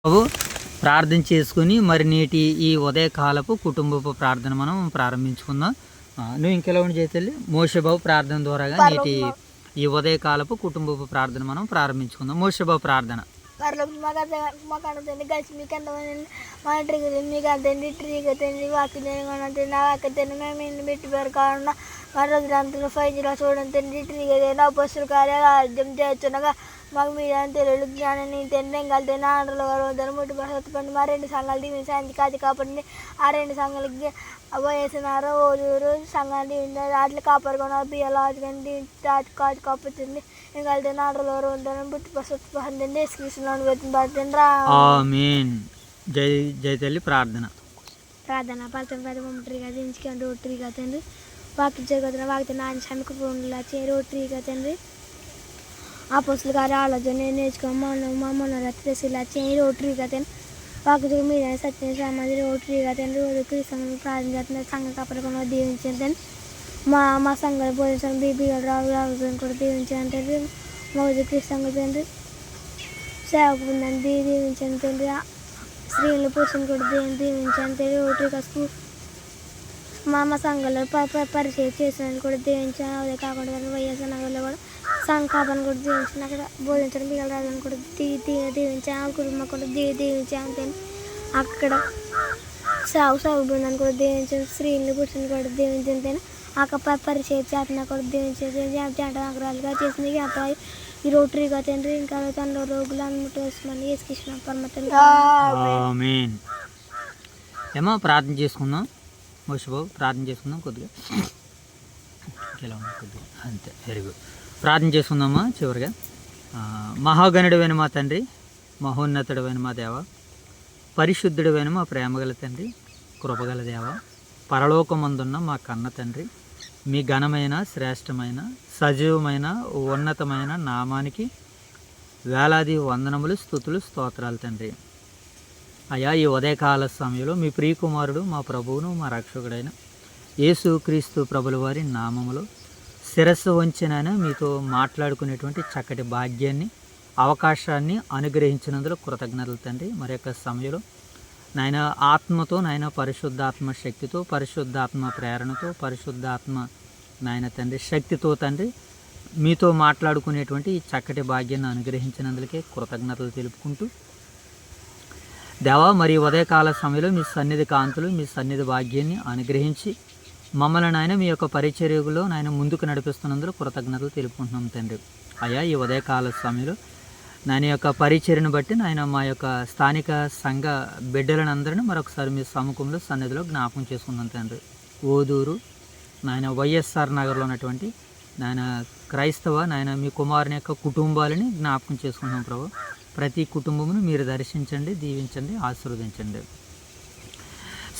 బాబు ప్రార్థన చేసుకుని మరి నేటి ఈ ఉదయకాలపు కుటుంబపు ప్రార్థన మనం ప్రారంభించుకుందాం. నువ్వు ఇంకెలా ఉండి చేతల్లి మోషబాబు ప్రార్థన ద్వారాగా నేటి ఈ ఉదయకాలపు కుటుంబపు ప్రార్థన మనం ప్రారంభించుకుందాం. మోషబాబు ప్రార్థన. కలిసి మీకు ఎంతమంది మా ఇంటికి మీకు అంతండి ట్రీగా తండ్రి వాకి నాకండి మేము ఇల్లు పెట్టి కాకుండా మా రోజులంతా 5Gలో చూడండి తండ్రి ట్రీగా బస్సులు కార్యాలు ఆరోగ్యం చేస్తుండగా మాకు మీరు తెలుగు జ్ఞానాన్ని తండ్రి కలితే నాన్నలు గారు ముట్టి బసపండి మా 2 సంఘాలు దీవించి అందుకే అది కాపాడండి. ఆ 2 సంఘాలకి వేసినారు ఓజూరు సంఘాన్ని దీవించారు వాటిని కాపాడుకున్నారు బియ్యాలు ఆటుకండి కాదు కాపాడుతుంది ఇంకా వెళ్తే నాన్నలు గారు ఉంటారు ముట్టి బసపండి శ్రీకృష్ణ ఆమేన్. జై జై తల్లి ప్రార్థన. పలతం పద ట్రీగా దించుకొని రోడ్ ట్రీగా తండ్రి వాకి జరుగుతున్న వాకి నాన్న సమీకు ఫోన్లో రోడ్ ట్రీగా తండ్రి ఆ పొస్తులు గారి ఆలోచన నేర్చుకోమని మమ్మల్ని రత్తులా చేయి రోటరీగా తండ్రి వాకి మీద సత్య సమాధి రోటరీగా తండ్రి రోజుకి సంఘం ప్రార్థన చేస్తున్న సంఘం కాపాడుకున్న దీవించండి. మా సంఘాలు బోధించండి బీబీగా రావు కూడా దీవించండి తండ్రి. మోజు క్రిస్తంగా తండ్రి సేవకు ఉందని దీవించండి తండ్రి. స్త్రీలు పురుషుని కూడా దీవించండి తండ్రి. రోటరీగా స్కూల్ మా సంఘంలో పరిచయం చేసిన కూడా దీవించాను. అదే కాకుండా వైఎస్ఆర్ నగర్లో కూడా సంఘాపన కూడా దీవించాను. అక్కడ బోధించడం పిల్లలు రాజుని కూడా దీవించాను. ఆ కుటుంబం కూడా దీవించాను తండ్రి. అక్కడ సాగు బృందాన్ని కూడా దీవించాను. స్త్రీలు పురుషుని కూడా దీవించాను తండ్రి. అక్కడ పరిచయం చేతన కూడా దీవించాను. జంట నగరాలుగా చేసింది అబ్బాయి ఈ రోటరీగా తండ్రి. ఇంకా తండ్రి రోగులు అన్నట్టు వేసుకుని వేసుకృష్ణ పరమతలు ఏమో ప్రార్థన చేసుకుందాం. మోషబాబు ప్రార్థన చేసుకుందాం కొద్దిగా ఇలా ఉంది కొద్దిగా అంతే. Very good. ప్రార్థన చేసుకుందామా చివరిగా. మహాగణుడైన మా తండ్రి, మహోన్నతుడైన మా దేవ, పరిశుద్ధుడైన మా ప్రేమగల తండ్రి, కృపగల దేవ, పరలోకమందున్న మా కన్న తండ్రి, మీ ఘనమైన శ్రేష్టమైన సజీవమైన ఉన్నతమైన నామానికి వేలాది వందనములు స్తుతులు స్తోత్రాలు తండ్రి. అయా ఈ ఉదయకాల సమయంలో మీ ప్రియకుమారుడు మా ప్రభువును మా రక్షకుడైన యేసుక్రీస్తు ప్రభుల వారి నామములో శిరస్సు వంచినైనా మీతో మాట్లాడుకునేటువంటి చక్కటి భాగ్యాన్ని అవకాశాన్ని అనుగ్రహించినందులో కృతజ్ఞతలు తండ్రి. మరి యొక్క సమయంలో నాయన ఆత్మతో నాయన పరిశుద్ధాత్మ శక్తితో పరిశుద్ధాత్మ ప్రేరణతో పరిశుద్ధాత్మ నాయన తండ్రి శక్తితో తండ్రి మీతో మాట్లాడుకునేటువంటి ఈ చక్కటి భాగ్యాన్ని అనుగ్రహించినందుకే కృతజ్ఞతలు తెలుపుకుంటూ దేవా మరి ఉదయకాల సమయంలో మీ సన్నిధి కాంతులు మీ సన్నిధి భాగ్యాన్ని అనుగ్రహించి మమ్మల్ని నాయన మీ యొక్క పరిచర్యలో నాయన ముందుకు నడిపిస్తున్నందుకు కృతజ్ఞతలు తెలుపుకుంటున్నాం తండ్రి. అయ్యా ఈ ఉదయకాల సమయంలో నాయన యొక్క పరిచర్యను బట్టి నాయన మా యొక్క స్థానిక సంఘ బిడ్డలను అందరినీ మరొకసారి మీ సముఖంలో సన్నిధిలో జ్ఞాపకం చేసుకున్నాం తండ్రి. ఓదూరు నాయన వైఎస్ఆర్ నగర్లో ఉన్నటువంటి నాయన క్రైస్తవ నాయన మీ కుమారుని యొక్క కుటుంబాలని జ్ఞాపకం చేసుకున్నాం ప్రభు. ప్రతి కుటుంబమును మీరు దర్శించండి, దీవించండి, ఆశీర్వదించండి.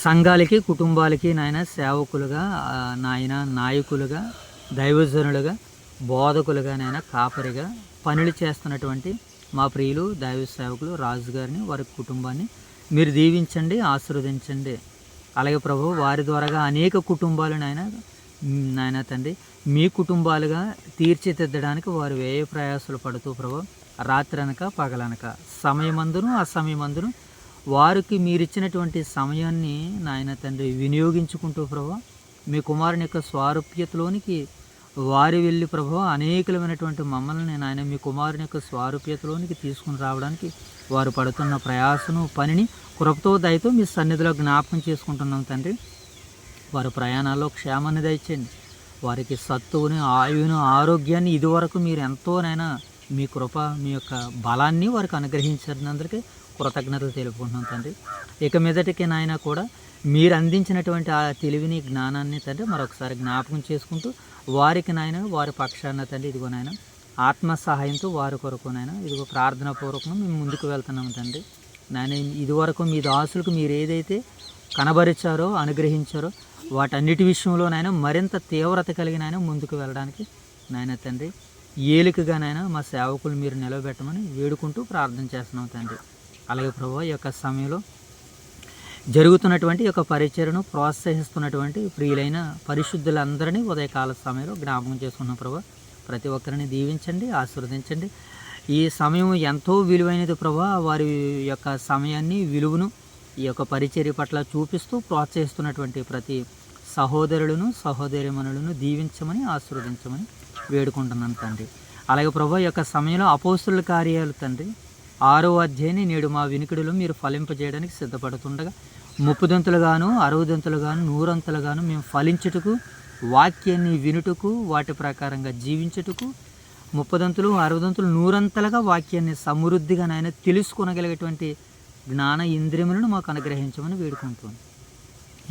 సంఘాలకి కుటుంబాలకి నాయన సేవకులుగా నాయన నాయకులుగా దైవజనులుగా బోధకులుగా నాయన కాపరిగా పనులు చేస్తున్నటువంటి మా ప్రియులు దైవ సేవకులు రాజుగారిని వారి కుటుంబాన్ని మీరు దీవించండి, ఆశీర్వదించండి. అలాగే ప్రభు వారి ద్వారాగా అనేక కుటుంబాలు నాయన తండ్రి మీ కుటుంబాలుగా తీర్చిదిద్దడానికి వారు వ్యయ ప్రయాసాలు పడుతూ ప్రభు రాత్రి అనక పగలనక సమయమందును అసమయమందును వారికి మీరిచ్చినటువంటి సమయాన్ని నాయన తండ్రి వినియోగించుకుంటూ ప్రభు మీ కుమారుని యొక్క స్వారూప్యతలోనికి వారి వెళ్ళి ప్రభు అనేకమైనటువంటి మమ్మల్ని నాయన మీ కుమారుని యొక్క స్వారూప్యతలోనికి తీసుకుని రావడానికి వారు పడుతున్న ప్రయాసను పనిని కృపతో దయతో మీ సన్నిధిలో జ్ఞాపకం చేసుకుంటున్నాం తండ్రి. వారి ప్రయాణాల్లో క్షేమాన్ని దయచేయండి. వారికి సత్తువుని ఆయువును ఆరోగ్యాన్ని ఇదివరకు మీరు ఎంతోనైనా మీ కృప మీ యొక్క బలాన్ని వారికి అనుగ్రహించినందుకే కృతజ్ఞతలు తెలుపుకుంటున్నాం తండ్రి. ఇక మీదటికి నాయన కూడా మీరు అందించినటువంటి ఆ తెలివిని జ్ఞానాన్ని తండ్రి మరొకసారి జ్ఞాపకం చేసుకుంటూ వారికి నాయన వారి పక్షాన తండ్రి ఇదిగో నాయన ఆత్మ సహాయంతో వారి కొరకు నాయన ఇదిగో ప్రార్థనా పూర్వకంగా మేము ముందుకు వెళ్తున్నాం తండ్రి. నాయన ఇదివరకు మీ దాసులకు మీరు ఏదైతే కనబరిచారో అనుగ్రహించారో వాటన్నిటి విషయంలో నాయన మరింత తీవ్రత కలిగిన ఆయన ముందుకు వెళ్ళడానికి నాయన తండ్రి ఏలికగా నాయన మా సేవకులు మీరు నిలబెట్టమని వేడుకుంటూ ప్రార్థన చేస్తున్నాం తండ్రి. అలాగే ప్రభు ఈ యొక్క సమయంలో జరుగుతున్నటువంటి యొక్క పరిచర్ను ప్రోత్సహిస్తున్నటువంటి ప్రియులైన పరిశుద్ధులందరినీ ఉదయకాల సమయంలో జ్ఞాపకం చేసుకున్న ప్రభు ప్రతి ఒక్కరిని దీవించండి, ఆశీర్వదించండి. ఈ సమయం ఎంతో విలువైనది ప్రభా. వారి యొక్క సమయాన్ని విలువను ఈ యొక్క పరిచర్య పట్ల చూపిస్తూ ప్రోత్సహిస్తున్నటువంటి ప్రతి సహోదరులను సహోదరిమణులను దీవించమని ఆశీర్వదించమని వేడుకుంటున్నాను తండ్రి. అలాగే ప్రభా, ఈ యొక్క సమయంలో అపోస్తుల కార్యాలు తండ్రి 6వ అధ్యాయాన్ని నేడు మా వినికిడిలో మీరు ఫలింపజేయడానికి సిద్ధపడుతుండగా 30దంతులుగాను 60దంతులుగాను 100అంతులుగాను మేము ఫలించుటకు, వాక్యాన్ని వినుటకు, వాటి ప్రకారంగా జీవించుటకు 30దంతులు 60దంతులు 100అంతలుగా వాక్యాన్ని సమృద్ధిగా నాయన తెలుసుకొనగలిగేటువంటి జ్ఞాన ఇంద్రియములను మాకు అనుగ్రహించమని వేడుకుంటున్నాను.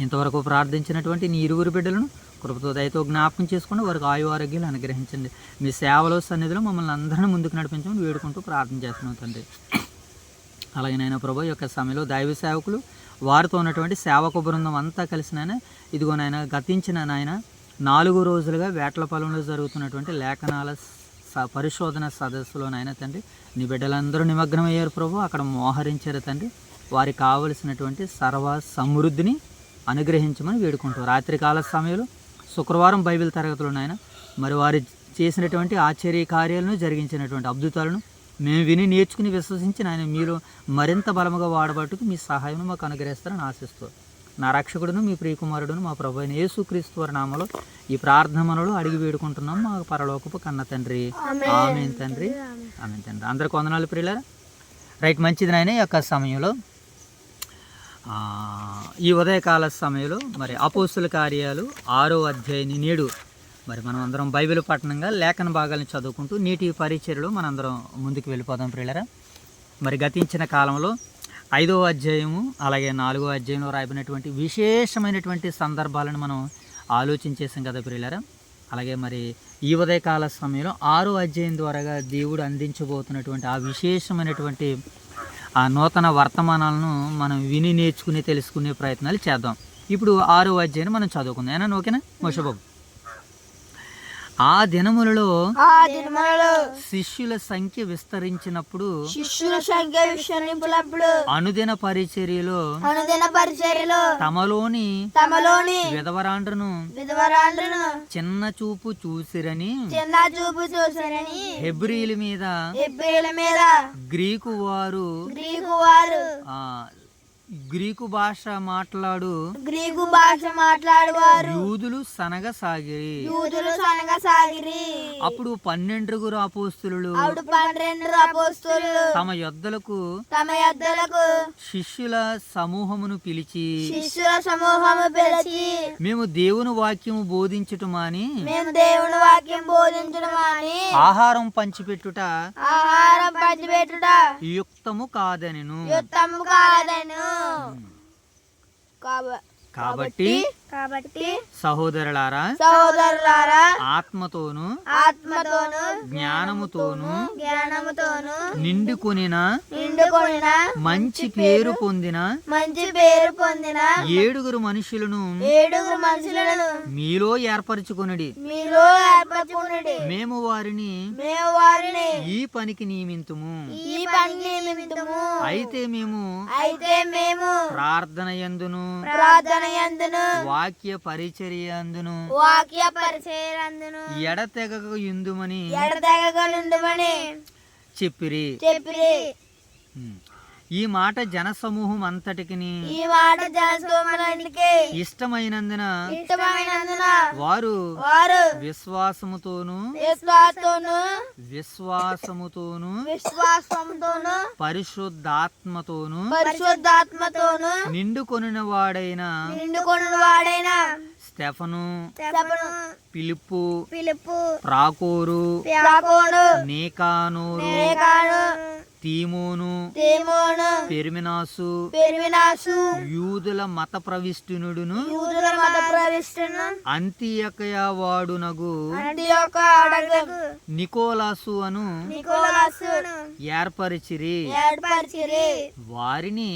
ఇంతవరకు ప్రార్థించినటువంటి నీ ఇరువురు బిడ్డలను కృపతో దయతో జ్ఞాపకం చేసుకుని వారికి ఆయు ఆరోగ్యాలు అనుగ్రహించండి. మీ సేవలో సన్నిధిలో మమ్మల్ని అందరినీ ముందుకు నడిపించమని వేడుకుంటూ ప్రార్థన చేస్తున్నాం తండ్రి. అలాగే నాయన ప్రభు, ఈ యొక్క సమయంలో దైవ సేవకులు వారితో ఉన్నటువంటి సేవక బృందం అంతా కలిసి నాయన ఇదిగో నాయన గతించిన నాయన 4 రోజులుగా వేటలపాలెంలో జరుగుతున్నటువంటి లేఖనాల పరిశోధన సదస్సులో నాయన తండ్రి నీ బిడ్డలందరూ నిమగ్నమయ్యారు ప్రభు. అక్కడ మోహరించారు తండ్రి. వారికి కావలసినటువంటి సర్వ సమృద్ధిని అనుగ్రహించమని వేడుకుంటాం. రాత్రికాల సమయంలో శుక్రవారం బైబిల్ తరగతులు నాయన మరి వారు చేసినటువంటి ఆశ్చర్య కార్యాలను జరిగించినటువంటి అద్భుతాలను మేము విని నేర్చుకుని విశ్వసించి నాయన మీరు మరింత బలముగా వాడబట్టుకు మీ సహాయం మాకు అనుగ్రహిస్తారని ఆశిస్తూ నా రక్షకుడును మీ ప్రియకుమారుడును మా ప్రభు అయిన యేసుక్రీస్తు వారి నామములో ఈ ప్రార్థన మనలో అడిగి వేడుకుంటున్నాం మా పరలోకపు కన్న తండ్రి. ఆమేన్ తండ్రి, ఆమేన్ తండ్రి. అందరికి వందనాలు ప్రియులారా. రైట్, మంచిది నాయన. ఈ యొక్క సమయంలో ఈ ఉదయకాల సమయంలో మరి అపోస్తుల కార్యాలు 6వ అధ్యాయాన్ని నేడు మరి మనం అందరం బైబిల్ పఠనంగా లేఖన భాగాలను చదువుకుంటూ నీటి పరిచర్యలో మనందరం ముందుకు వెళ్ళిపోదాం ప్రియులారా. మరి గతించిన కాలంలో 5వ అధ్యాయము అలాగే 4వ అధ్యాయంలో రాయబడినటువంటి విశేషమైనటువంటి సందర్భాలను మనం ఆలోచించేసాం కదా ప్రియులారా. అలాగే మరి ఈ ఉదయకాల సమయంలో 6వ అధ్యాయం ద్వారాగా దేవుడు అందించబోతున్నటువంటి ఆ విశేషమైనటువంటి ఆ నూతన వర్తమానాలను మనం విని నేర్చుకుని తెలుసుకునే ప్రయత్నాలు చేద్దాం. ఇప్పుడు 6వ అధ్యాయాన్ని మనం చదువుకుందాం. ఏనా ఓకేనా మోషబాబు? ఆ దినములలో శిష్యుల సంఖ్య విస్తరించినప్పుడు అనుదిన పరిచర్యలో తమలోని విధవరాండ్రను చిన్న చూపు చూసిరని హెబ్రీల మీద గ్రీకు వారు గ్రీకు భాష మాట్లాడు యూదులు సనగసాగిరి. అప్పుడు 12 అపోస్తులు తమ యొద్దలకు శిష్యుల సమూహమును పిలిచి మేము దేవుని వాక్యము బోధించటమాని ఆహారం పంచిపెట్టుట యుక్తము కాదనెను. కాబట్టి సహోదరులారా ఆత్మతోను జ్ఞానముతోను నిండుకొనిన మంచి పేరు పొందిన 7 మనుషులను మీలో ఏర్పరచుకొనుడి. మేము వారిని ఈ పనికి నియమింతుము. అయితే మేము ప్రార్థన యందును వాక్య పరిచర్య అందును ఎడతెగక యుందుమని చెప్పిరి. ఈ మాట జనసమూహం అంతటికిని ఇష్టమైనందున వారు విశ్వాసముతోను పరిశుద్ధాత్మతోను నిండుకొనిన వాడైన స్టెఫను, ఫిలిప్పు, ప్రాకోరు, నీకానోరు, తీమోను, పెర్మినాసు, యూదుల మత ప్రవిష్టునుడును అంతియొకయ వాడునగు నికోలాసు అను ఏర్పరిచిరి. వారిని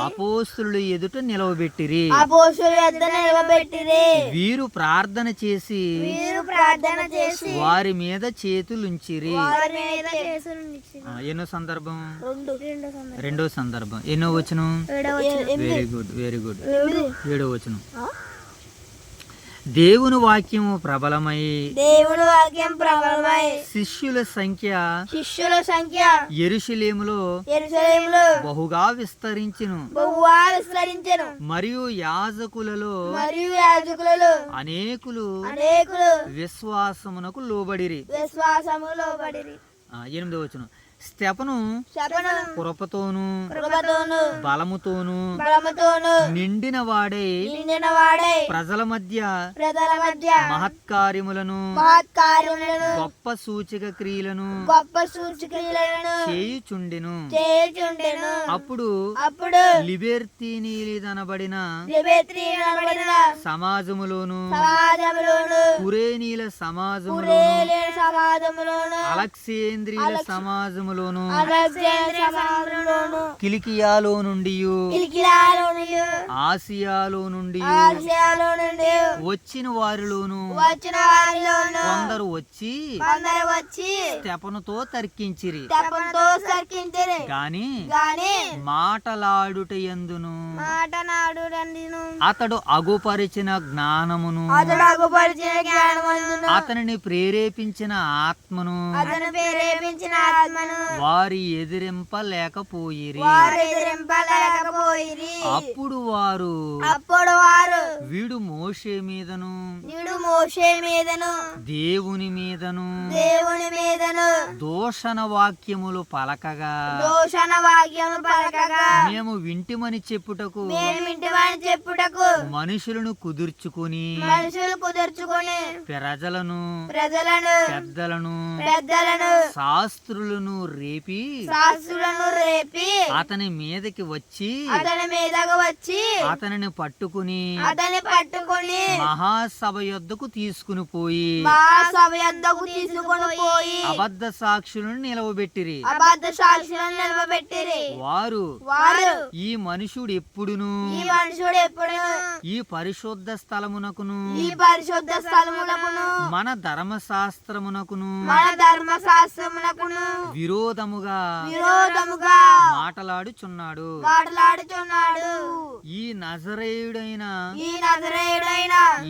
అపోస్తుల ఎదుట నిలవబెట్టిరి. వీరు ప్రార్థన చేసి వారి మీద చేతులుంచిరి. ఎన్నో సందర్భం? రెండో సందర్భం. ఎన్నో వచనం? Very good, very good. 7వ వచనం. దేవుని వాక్యము ప్రబలమై దేవుని వాక్యం ప్రబలమై శిష్యుల సంఖ్య యెరూషలేములో బహుగా విస్తరించెను. మరియు యాజకులలో అనేకులు విశ్వాసమునకు లోబడిరి. 8వ వచనం. స్తెఫను కృపతోను బలముతోను నిండిన వాడై ప్రజల మధ్య మహత్కార్యములను గొప్ప సూచక క్రియలను చేయుచుండెను. అప్పుడు లిబెర్తీనీలనబడిన సమాజములోను కురేనీల సమాజములోను అలెగ్జాంద్రియుల సమాజములోను కిలికియాలో నుండి ఆసియాలో నుండి వచ్చిన వారిలోను కొందరు వచ్చి స్తెఫనుతో తర్కించిరి. గాని మాటలాడుటయందును అతడు అగుపరిచిన జ్ఞానమును అతనిని ప్రేరేపించిన ఆత్మను వారి ఎదిరింపలేకపోయిరి. అప్పుడు వారు వీడు మోషే మీదను దేవుని మీదను దూషణ వాక్యములు పలకగా మేము వింటిమని చెప్పుటకు మనుషులను కుదుర్చుకుని ప్రజలను పెద్దలను శాస్త్రులను రేపి అతని మీదకి వచ్చి అతనిని పట్టుకుని మహాసభ యొద్దకు తీసుకుని పోయి అబద్ధ సాక్షులను నిలవబెట్టిరి. వారు ఈ మనుషుడు ఎప్పుడును ఈ పరిశుద్ధ స్థలమునకును మన ధర్మశాస్త్రమునకును విరోధముగా మాటలాడుచున్నాడు. ఈ నజరేయుడైన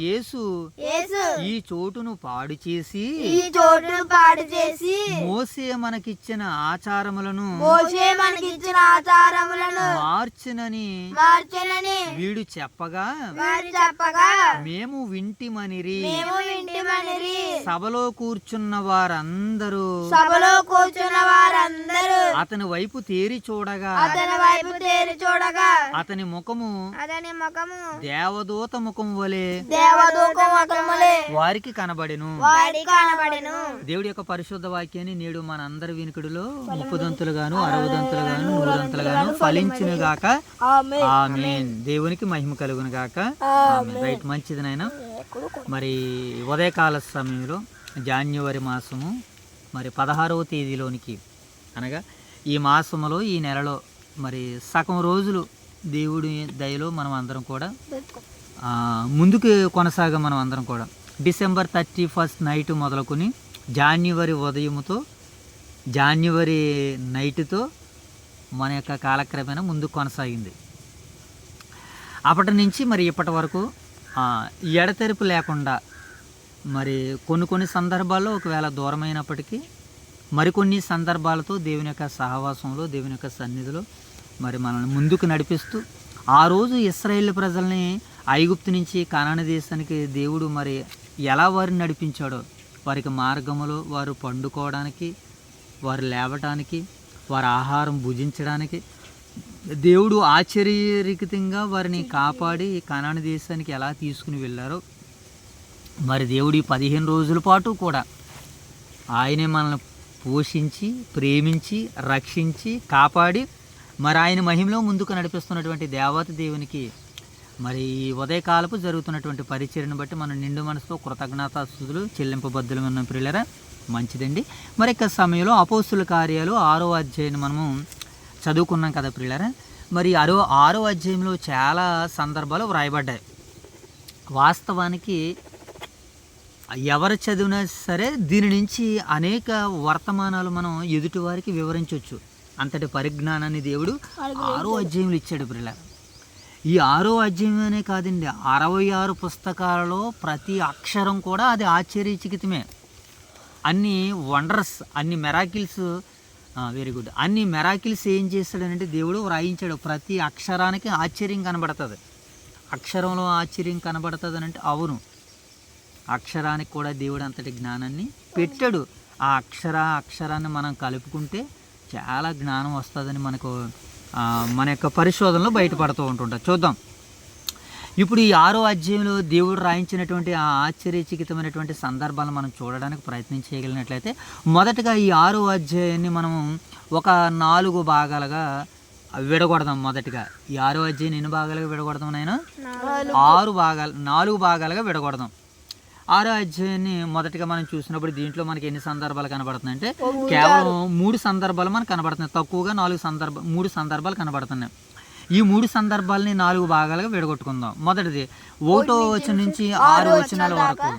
యేసు ఈ చోటును పాడు చేసి మోసే మనకిచ్చిన ఆచారములను మార్చునని వీడు చెప్పగా మేము వింటిమనిరి. సభలో కూర్చున్న వారందరూ అతని వైపు తేరి చూడగా అతని ముఖము దేవదూత ముఖం వలె వారికి కనబడెను. దేవుడి యొక్క పరిశుద్ధ వాక్యాన్ని నేడు మన అందరి వినికిడిలో 30 గాను 60 గాను 100 గాను ఫలించును గాక. ఆమేన్. దేవునికి మహిమ కలుగును గాక. ఆమేన్. రైట్, మంచిది నాయన. మరి ఉదయకాల సమయంలో జాన్యువరి మాసము మరి 16వ తేదీలోనికి అనగా ఈ మాసములో ఈ నెలలో మరి సగం రోజులు దేవుడి దయలో మనం అందరం కూడా ముందుకు కొనసాగా మనం అందరం కూడా డిసెంబర్ 31 నైట్ మొదలుకొని జాన్యువరి ఉదయముతో జాన్యువరి నైట్తో మన యొక్క కాలక్రమేణా ముందుకు కొనసాగింది. అప్పటి నుంచి మరి ఇప్పటి వరకు ఎడతెరిపి లేకుండా మరి కొన్ని సందర్భాల్లో ఒకవేళ దూరమైనప్పటికీ మరికొన్ని సందర్భాలతో దేవుని యొక్క సహవాసంలో దేవుని యొక్క సన్నిధిలో మరి మనల్ని ముందుకు నడిపిస్తూ ఆ రోజు ఇశ్రాయేల్ ప్రజల్ని ఐగుప్తు నుంచి కనాను దేశానికి దేవుడు మరి ఎలా వారిని నడిపించాడో వారికి మార్గములో వారు పండుకోవడానికి, వారు లేవటానికి, వారి ఆహారం భుజించడానికి దేవుడు ఆశ్చర్యరీతంగా వారిని కాపాడి కనాను దేశానికి ఎలా తీసుకుని వెళ్ళారో మరి దేవుడి 15 రోజుల పాటు కూడా ఆయనే మనల్ని పోషించి ప్రేమించి రక్షించి కాపాడి మరి ఆయన మహిమలో ముందుకు నడిపిస్తున్నటువంటి దేవత దేవునికి మరి ఈ ఉదయకాలపు జరుగుతున్నటువంటి పరిచర్యను బట్టి మనం నిండు మనసుతో కృతజ్ఞతాస్తుతులు చెల్లింపబద్దులు ఉన్న ప్రియులరా. మంచిదండి. మరి ఇక సమయంలో అపోస్తుల కార్యాలు 6వ అధ్యాయాన్ని మనము చదువుకున్నాం కదా ప్రియులరా. మరి 6వ అధ్యాయంలో చాలా సందర్భాలు వ్రాయబడ్డాయి. వాస్తవానికి ఎవరు చదివినా సరే దీని నుంచి అనేక వర్తమానాలు మనం ఎదుటివారికి వివరించవచ్చు. అంతటి పరిజ్ఞానాన్ని దేవుడు 6వ అధ్యాయంలో ఇచ్చాడు ప్రియులారా. ఈ 6వ అధ్యాయమే కాదండి, 66 పుస్తకాలలో ప్రతి అక్షరం కూడా అది ఆశ్చర్యచకితమే. అన్ని వండర్స్, అన్ని మెరాకిల్స్, వెరీ గుడ్, అన్ని మెరాకిల్స్ ఏం చేస్తాడనంటే దేవుడు వ్రాయించాడు. ప్రతి అక్షరానికి ఆశ్చర్యం కనబడుతుంది. అక్షరంలో ఆశ్చర్యం కనబడుతుంది అని అంటే అవును, అక్షరానికి కూడా దేవుడు అంతటి జ్ఞానాన్ని పెట్టాడు. ఆ అక్షరాన్ని మనం కలుపుకుంటే చాలా జ్ఞానం వస్తుందని మనకు మన యొక్క పరిశోధనలో బయటపడుతూ ఉంటుంటారు. చూద్దాం. ఇప్పుడు ఈ 6వ అధ్యాయంలో దేవుడు రాయించినటువంటి ఆ ఆశ్చర్యచకితమైనటువంటి సందర్భాలను మనం చూడడానికి ప్రయత్నం చేయగలిగినట్లయితే, మొదటగా ఈ 6వ అధ్యాయాన్ని మనం ఒక 4 భాగాలుగా విడగొడదాం. మొదటిగా ఈ 6వ అధ్యాయాన్ని ఎన్ని భాగాలుగా విడగొడదాం నాయన? 4 భాగాలుగా విడగొడదాం. 6వ అధ్యాయాన్ని మొదటిగా మనం చూసినప్పుడు దీంట్లో మనకి ఎన్ని సందర్భాలు కనబడుతున్నాయి అంటే కేవలం 3 సందర్భాలు మనకు కనబడుతున్నాయి. తక్కువగా 3 సందర్భాలు కనబడుతున్నాయి. ఈ 3 సందర్భాలని 4 భాగాలుగా విడగొట్టుకుందాం. మొదటిది 1వ వచనం నుంచి 6 వచనాల వరకు,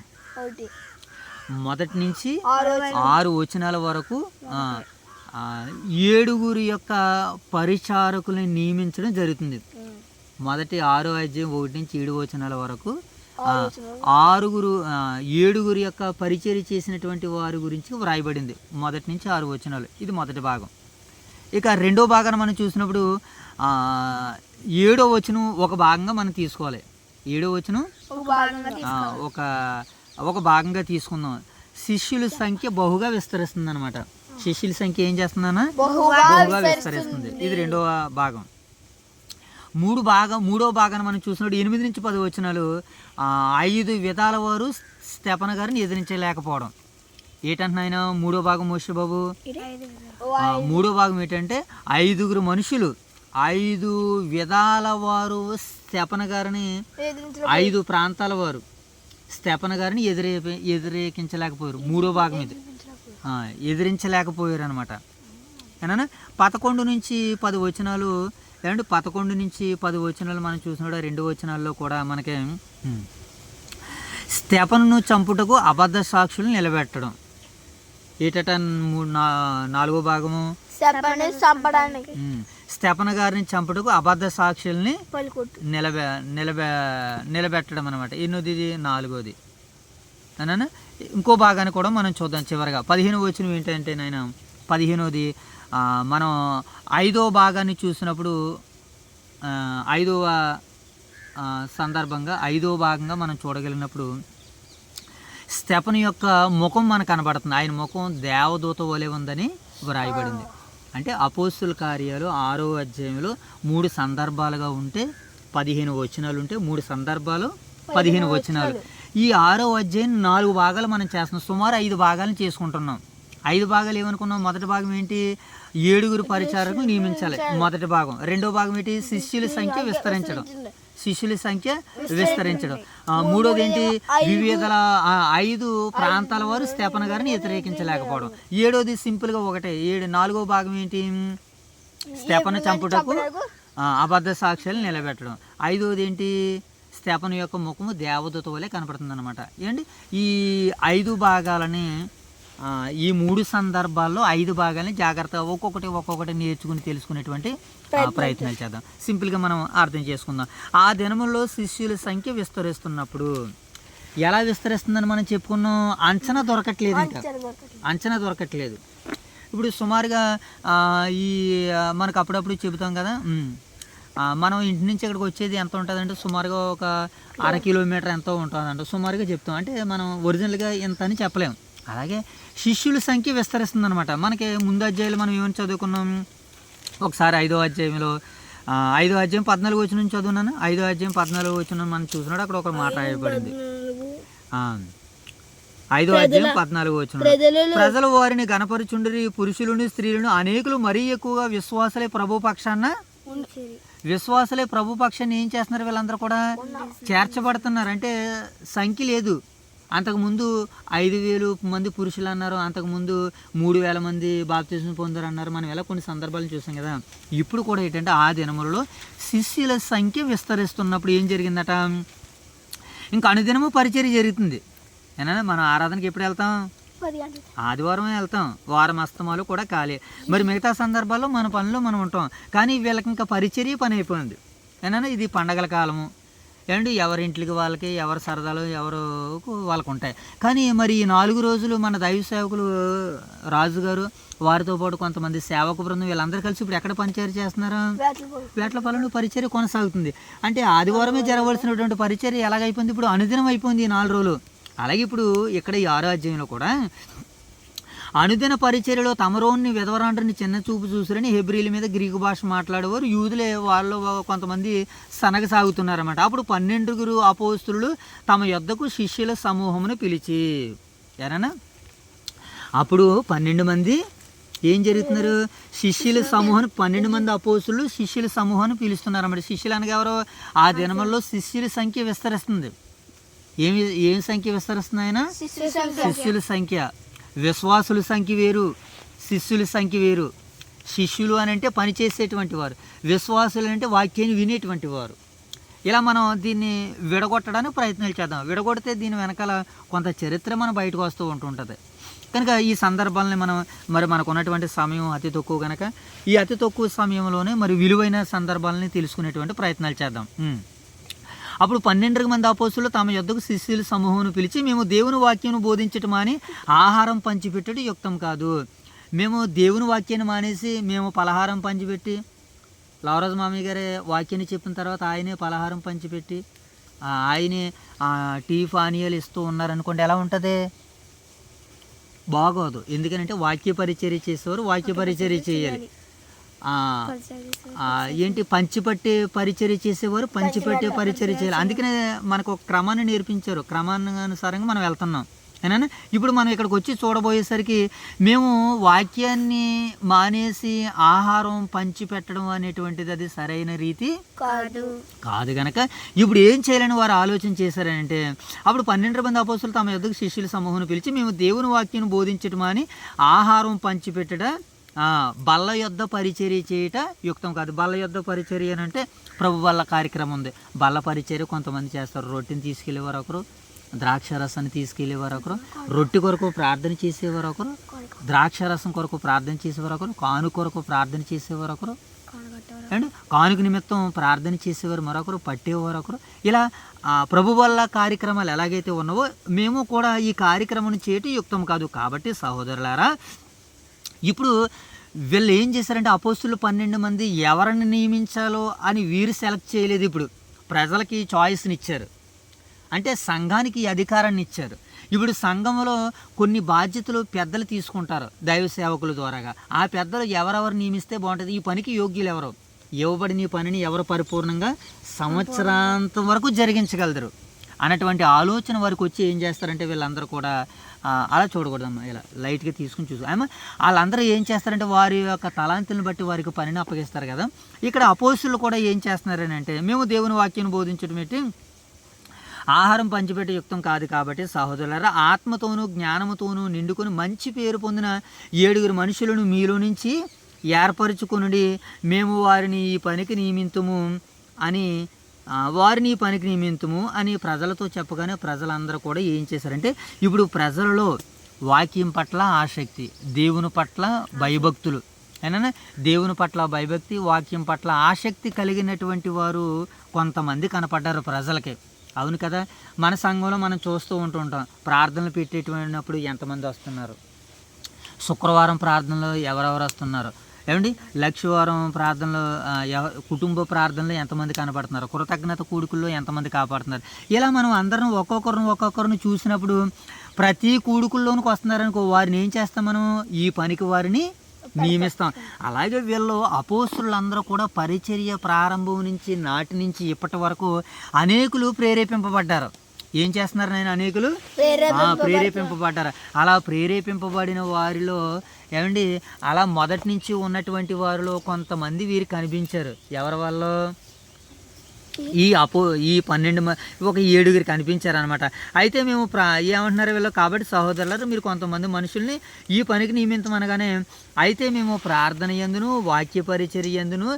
మొదటి నుంచి 6 వచనాల వరకు 7 యొక్క పరిచారకుల్ని నియమించడం జరుగుతుంది. మొదటి 6వ అధ్యాయం 1 నుంచి 7 వచనాల వరకు 7 యొక్క పరిచర్య చేసినటువంటి వారి గురించి వ్రాయబడింది. మొదటి నుంచి 6 వచనాలు. ఇది మొదటి భాగం. ఇక రెండో భాగాన్ని మనం చూసినప్పుడు 7వ వచనం ఒక భాగంగా మనం తీసుకోవాలి. 7వ వచనం ఒక భాగంగా తీసుకుందాం. శిష్యుల సంఖ్య బహుగా విస్తరిస్తుంది అనమాట. శిష్యుల సంఖ్య ఏం చేస్తుందన్నా? బహుగా విస్తరిస్తుంది. ఇది రెండవ భాగం. మూడో భాగాన్ని మనం చూసినప్పుడు 8 నుంచి 10 వచనాలు 5 విధాల వారు స్తెఫన గారిని ఎదిరించలేకపోవడం. ఏంటంటే ఆయన మూడో భాగం మోషే బాబు, మూడో భాగం ఏంటంటే 5 మనుషులు 5 విధాల వారు స్తెఫన గారిని, 5 ప్రాంతాల వారు స్తెఫన గారిని ఎదిరేకించలేకపోయారు. మూడో భాగం ఇది, ఎదిరించలేకపోయారు అనమాట. ఏనా 11 నుంచి 10 వచనాలు, లేదంటే 11 నుంచి 10 వచనాలు మనం చూసినప్పుడు 2 వచనాల్లో కూడా మనకి స్తెఫనును చంపుటకు అబద్ధ సాక్షులు నిలబెట్టడం. ఏటట 4వ భాగము స్తెఫన గారిని చంపుటకు అబద్ధ సాక్షుల్ని నిలబెట్టడం అనమాట. ఎన్నోది? 4వది. అన్నా ఇంకో భాగాన్ని కూడా మనం చూద్దాం. చివరిగా 15వ వచనం ఏంటంటే నాయన 15వది మనం 5వ భాగాన్ని చూసినప్పుడు 5వ సందర్భంగా 5వ భాగంగా మనం చూడగలిగినప్పుడు స్తెఫను యొక్క ముఖం మనకు కనబడుతుంది. ఆయన ముఖం దేవదూత వలె ఉందని వ్రాయబడింది. అంటే అపోస్తుల కార్యాలు 6వ అధ్యాయంలో 3 సందర్భాలుగా ఉంటే 15 వచనాలు ఉంటే 3 సందర్భాలు 15 వచనాలు. ఈ 6వ అధ్యాయం 4 భాగాలు మనం చేస్తున్నాం. సుమారు 5 భాగాలను చేసుకుంటున్నాం. 5 భాగాలు ఏమనుకున్నాం? మొదటి భాగం ఏంటి? 7 పరిచారకులు నియమించాలి, మొదటి భాగం. రెండో భాగం ఏంటి? శిష్యుల సంఖ్య విస్తరించడం. మూడోది ఏంటి? వివిధ 5 ప్రాంతాల వారు స్తెఫన గారిని వ్యతిరేకించలేకపోవడం. 7వది సింపుల్గా ఒకటే. 4వ భాగం ఏంటి? స్తెఫను చంపుటకు అబద్ధ సాక్ష్యాలు నిలబెట్టడం. 5వది ఏంటి? స్తెఫను యొక్క ముఖము దేవదూత వలె కనపడుతుంది అనమాట. ఏంటి ఈ 5 భాగాలని ఈ 3 సందర్భాల్లో 5 భాగాలని జాగ్రత్తగా ఒక్కొక్కటి నేర్చుకుని తెలుసుకునేటువంటి ప్రయత్నాలు చేద్దాం. సింపుల్గా మనం అర్థం చేసుకుందాం. ఆ దినముల్లో శిష్యుల సంఖ్య విస్తరిస్తున్నప్పుడు ఎలా విస్తరిస్తుందని మనం చెప్పుకున్నాం. అంచనా దొరకట్లేదు. ఇప్పుడు సుమారుగా ఈ మనకు అప్పుడప్పుడు చెబుతాం కదా, మనం ఇంటి నుంచి ఇక్కడికి వచ్చేది ఎంత ఉంటుందంటే సుమారుగా ఒక 1/2 కిలోమీటర్ ఎంతో ఉంటుందంట సుమారుగా చెప్తాం. అంటే మనం ఒరిజినల్గా ఎంత అని చెప్పలేము. అలాగే శిష్యుల సంఖ్య విస్తరిస్తుంది అనమాట. మనకి ముందు అధ్యాయులు మనం ఏమని చదువుకున్నాం? ఒకసారి 5వ అధ్యాయంలో 5వ అధ్యాయం 14 వచనం చదువున్నాను. 5వ అధ్యాయం 14 వచనం మనం చూసినాడు. అక్కడ ఒక మాట రాయబడింది. 5వ అధ్యాయం 14 వచనం, ప్రజలు వారిని గణపరుచుండిరి, పురుషులను స్త్రీలను అనేకులు మరీ ఎక్కువగా విశ్వాసులే ప్రభు పక్షాన్ని ఏం చేస్తున్నారు? వీళ్ళందరూ కూడా చేర్చబడుతున్నారు. అంటే సంఖ్య లేదు. అంతకుముందు 5,000 మంది పురుషులు అన్నారు, అంతకుముందు 3,000 మంది బాప్తిజం పొందారు అన్నారు. మనం ఎలా కొన్ని సందర్భాలను చూసాం కదా. ఇప్పుడు కూడా ఏంటంటే ఆ దినములలో శిష్యుల సంఖ్య విస్తరిస్తున్నప్పుడు ఏం జరిగిందట? ఇంకా అనుదినము పరిచర్య జరుగుతుంది. ఏనా మనం ఆరాధనకి ఎప్పుడు వెళ్తాం? ఆదివారం వెళ్తాం. వారం అస్తమాలు కూడా ఖాళీ. మరి మిగతా సందర్భాల్లో మన పనులు మనం ఉంటాం. కానీ వీళ్ళకి ఇంకా పరిచర్య పని అయిపోయింది. ఏనా ఇది పండగల కాలము, ఏమండి ఎవరింటికి వాళ్ళకి ఎవరి సరదాలు ఎవరు వాళ్ళకు ఉంటాయి. కానీ మరి ఈ 4 రోజులు మన దైవ సేవకులు రాజుగారు వారితో పాటు కొంతమంది సేవక బృందం వీళ్ళందరూ కలిసి ఇప్పుడు ఎక్కడ పరిచర్య చేస్తున్నారు? వేటలపాలెంలో పరిచర్య కొనసాగుతుంది. అంటే ఆదివారమే జరగవలసినటువంటి పరిచర్య ఎలాగైపోయింది, ఇప్పుడు అనుదినం అయిపోయింది ఈ 4 రోజులు. అలాగే ఇప్పుడు ఇక్కడ ఈ 6వ అధ్యాయంలో కూడా అనుదిన పరిచర్యలో తమరోని విధవరాండ్రిని చిన్న చూపు చూసురని హెబ్రీల మీద గ్రీకు భాష మాట్లాడేవారు యూదులే వాళ్ళు కొంతమంది సనగసాగుతున్నారన్నమాట. అప్పుడు 12 అపోస్తులు తమ యొద్దకు శిష్యుల సమూహమును పిలిచి ఏరన్నా అప్పుడు 12 మంది ఏం జరుగుతున్నారు? శిష్యుల సమూహం 12 మంది అపోస్తులు శిష్యుల సమూహాన్ని పిలుస్తున్నారు అన్నమాట. శిష్యులు అనగా ఎవరో ఆ దినముల్లో శిష్యుల సంఖ్య విస్తరిస్తుంది. ఏం సంఖ్య విస్తరిస్తుంది? ఆయన శిష్యుల సంఖ్య. విశ్వాసుల సంఖ్య వేరు, శిష్యుల సంఖ్య వేరు. శిష్యులు అని అంటే పనిచేసేటువంటి వారు, విశ్వాసులు అంటే వాక్యాన్ని వినేటువంటి వారు. ఇలా మనం దీన్ని విడగొట్టడానికి ప్రయత్నాలు చేద్దాం. విడగొడితే దీని వెనకాల కొంత చరిత్ర మనం బయటకు వస్తూ ఉంటుంటుంది. కనుక ఈ సందర్భాలని మరి మనకు ఉన్నటువంటి సమయం అతి తక్కువ కనుక ఈ అతి తక్కువ సమయంలోనే మరి విలువైన సందర్భాలని తెలుసుకునేటువంటి ప్రయత్నాలు చేద్దాం. అప్పుడు 12 మంది అపోస్తులు తమ యొద్దకు శిష్యుల సమూహమును పిలిచి మేము దేవుని వాక్యం బోధించటం మాని ఆహారం పంచిపెట్టడం యుక్తం కాదు. మేము దేవుని వాక్యాన్ని మానేసి మేము పలహారం పంచిపెట్టి లవరాజు మామయ్య గారే వాక్యాన్ని చెప్పిన తర్వాత ఆయనే పలహారం పంచిపెట్టి ఆయనే టీ పానీయాలు ఇస్తూ ఉన్నారనుకోండి, ఎలా ఉంటుంది? బాగోదు. ఎందుకంటే వాక్య పరిచర్య చేసేవారు వాక్య పరిచర్య చేయాలి. ఏంటి పంచిపట్టే పరిచర్య చేసేవారు పంచిపట్టే పరిచర్య చేయాలి. అందుకనే మనకు ఒక క్రమాన్ని నేర్పించారు. క్రమానుసారంగా మనం వెళ్తున్నాం ఏనా. ఇప్పుడు మనం ఇక్కడికి వచ్చి చూడబోయేసరికి మేము వాక్యాన్ని మానేసి ఆహారం పంచిపెట్టడం అనేటువంటిది అది సరైన రీతి కాదు గనక ఇప్పుడు ఏం చేయాలని వారు ఆలోచన చేశారంటే అప్పుడు 12 మంది అపోస్తులు తమ యొద్దకు శిష్యుల సమూహాన్ని పిలిచి మేము దేవుని వాక్యాన్ని బోధించటం అని ఆహారం పంచిపెట్టడం బల్ల యొద్ద పరిచర్య చేయట యుక్తం కాదు. బల్ల యొద్ద పరిచర్య అని అంటే ప్రభు బల్ల కార్యక్రమం ఉంది. బల్ల పరిచర్య కొంతమంది చేస్తారు. రొట్టెని తీసుకెళ్ళేవారు ఒకరు, ద్రాక్షరసాన్ని తీసుకెళ్ళేవారు ఒకరు, రొట్టె కొరకు ప్రార్థన చేసేవారు ఒకరు, ద్రాక్షరసం కొరకు ప్రార్థన చేసేవారు ఒకరు, కాను కొరకు ప్రార్థన చేసేవారు ఒకరు, అండ్ కానుక నిమిత్తం ప్రార్థన చేసేవారు మరొకరు, పట్టేవారు ఒకరు. ఇలా ప్రభు వల్ల కార్యక్రమాలు ఎలాగైతే ఉన్నావో మేము కూడా ఈ కార్యక్రమం చేయటం యుక్తం కాదు. కాబట్టి సహోదరులారా ఇప్పుడు వీళ్ళు ఏం చేశారంటే అపోస్తులు 12 మంది ఎవరిని నియమించాలో అని వీరు సెలెక్ట్ చేయలేదు. ఇప్పుడు ప్రజలకి చాయిస్ని ఇచ్చారు, అంటే సంఘానికి అధికారాన్ని ఇచ్చారు. ఇప్పుడు సంఘంలో కొన్ని బాధ్యతలు పెద్దలు తీసుకుంటారు దైవ సేవకుల ద్వారాగా. ఆ పెద్దలు ఎవరెవరు నియమిస్తే బాగుంటుంది, ఈ పనికి యోగ్యులు ఎవరు, ఇవ్వబడిన ఈ పనిని ఎవరు పరిపూర్ణంగా సంవత్సరాంతం వరకు జరిగించగలరు అన్నటువంటి ఆలోచన వరకు వచ్చి ఏం చేస్తారంటే వీళ్ళందరూ కూడా అలా చూడకూడదమ్మా, ఇలా లైట్గా తీసుకుని చూసు అమ్మ. వాళ్ళందరూ ఏం చేస్తారంటే వారి యొక్క తలాంతులను బట్టి వారికి పనిని అప్పగిస్తారు కదా. ఇక్కడ అపోస్తులు కూడా ఏం చేస్తున్నారని అంటే మేము దేవుని వాక్యాన్ని బోధించడం ఏంటి ఆహారం పంచిపెట్టే యుక్తం కాదు. కాబట్టి సహోదరులారా ఆత్మతోనూ జ్ఞానముతోనూ నిండుకొని మంచి పేరు పొందిన 7 మనుషులను మీలో నుంచి ఏర్పరచుకుని మేము వారిని ఈ పనికి నియమింతుము అని ప్రజలతో చెప్పగానే ప్రజలందరూ కూడా ఏం చేశారంటే ఇప్పుడు ప్రజలలో వాక్యం పట్ల ఆసక్తి, దేవుని పట్ల భయభక్తులు అయినా దేవుని పట్ల భయభక్తి వాక్యం పట్ల ఆసక్తి కలిగినటువంటి వారు కొంతమంది కనపడ్డారు ప్రజలకి. అవును కదా, మన సంఘంలో మనం చూస్తూ ఉంటుంటాం ప్రార్థనలు పెట్టేటువంటిప్పుడు ఎంతమంది వస్తున్నారు, శుక్రవారం ప్రార్థనలో ఎవరెవరు వస్తున్నారు, ఏమండి లక్షవారం ప్రార్థనలో కుటుంబ ప్రార్థనలో ఎంతమంది కనపడుతున్నారు, కృతజ్ఞత కూడుకుల్లో ఎంతమంది కాపాడుతున్నారు. ఇలా మనం అందరం ఒక్కొక్కరిని చూసినప్పుడు ప్రతి కూడుకుల్లోనికి వస్తున్నారనుకో వారిని ఏం చేస్తాం, మనం ఈ పనికి వారిని నియమిస్తాం. అలాగే వీళ్ళు అపోస్తులందరూ కూడా పరిచర్య ప్రారంభం నుంచి నాటి నుంచి ఇప్పటి వరకు అనేకులు ప్రేరేపింపబడ్డారు. ఏం చేస్తున్నారు నేను అనేకులు ప్రేరేపింపబడ్డారు. అలా ప్రేరేపింపబడిన వారిలో ఏమండి అలా మొదటి నుంచి ఉన్నటువంటి వారిలో కొంతమంది వీరికి కనిపించారు. ఎవరి వల్ల ఈ 12 ఒక 7 కనిపించారు అనమాట. అయితే మేము ఏమంటున్నారు వీళ్ళు, కాబట్టి సహోదరులారు మీరు కొంతమంది మనుషుల్ని ఈ పనికి నియమించమనగానే అయితే మేము ప్రార్థన యందును వాక్య పరిచర్య యందును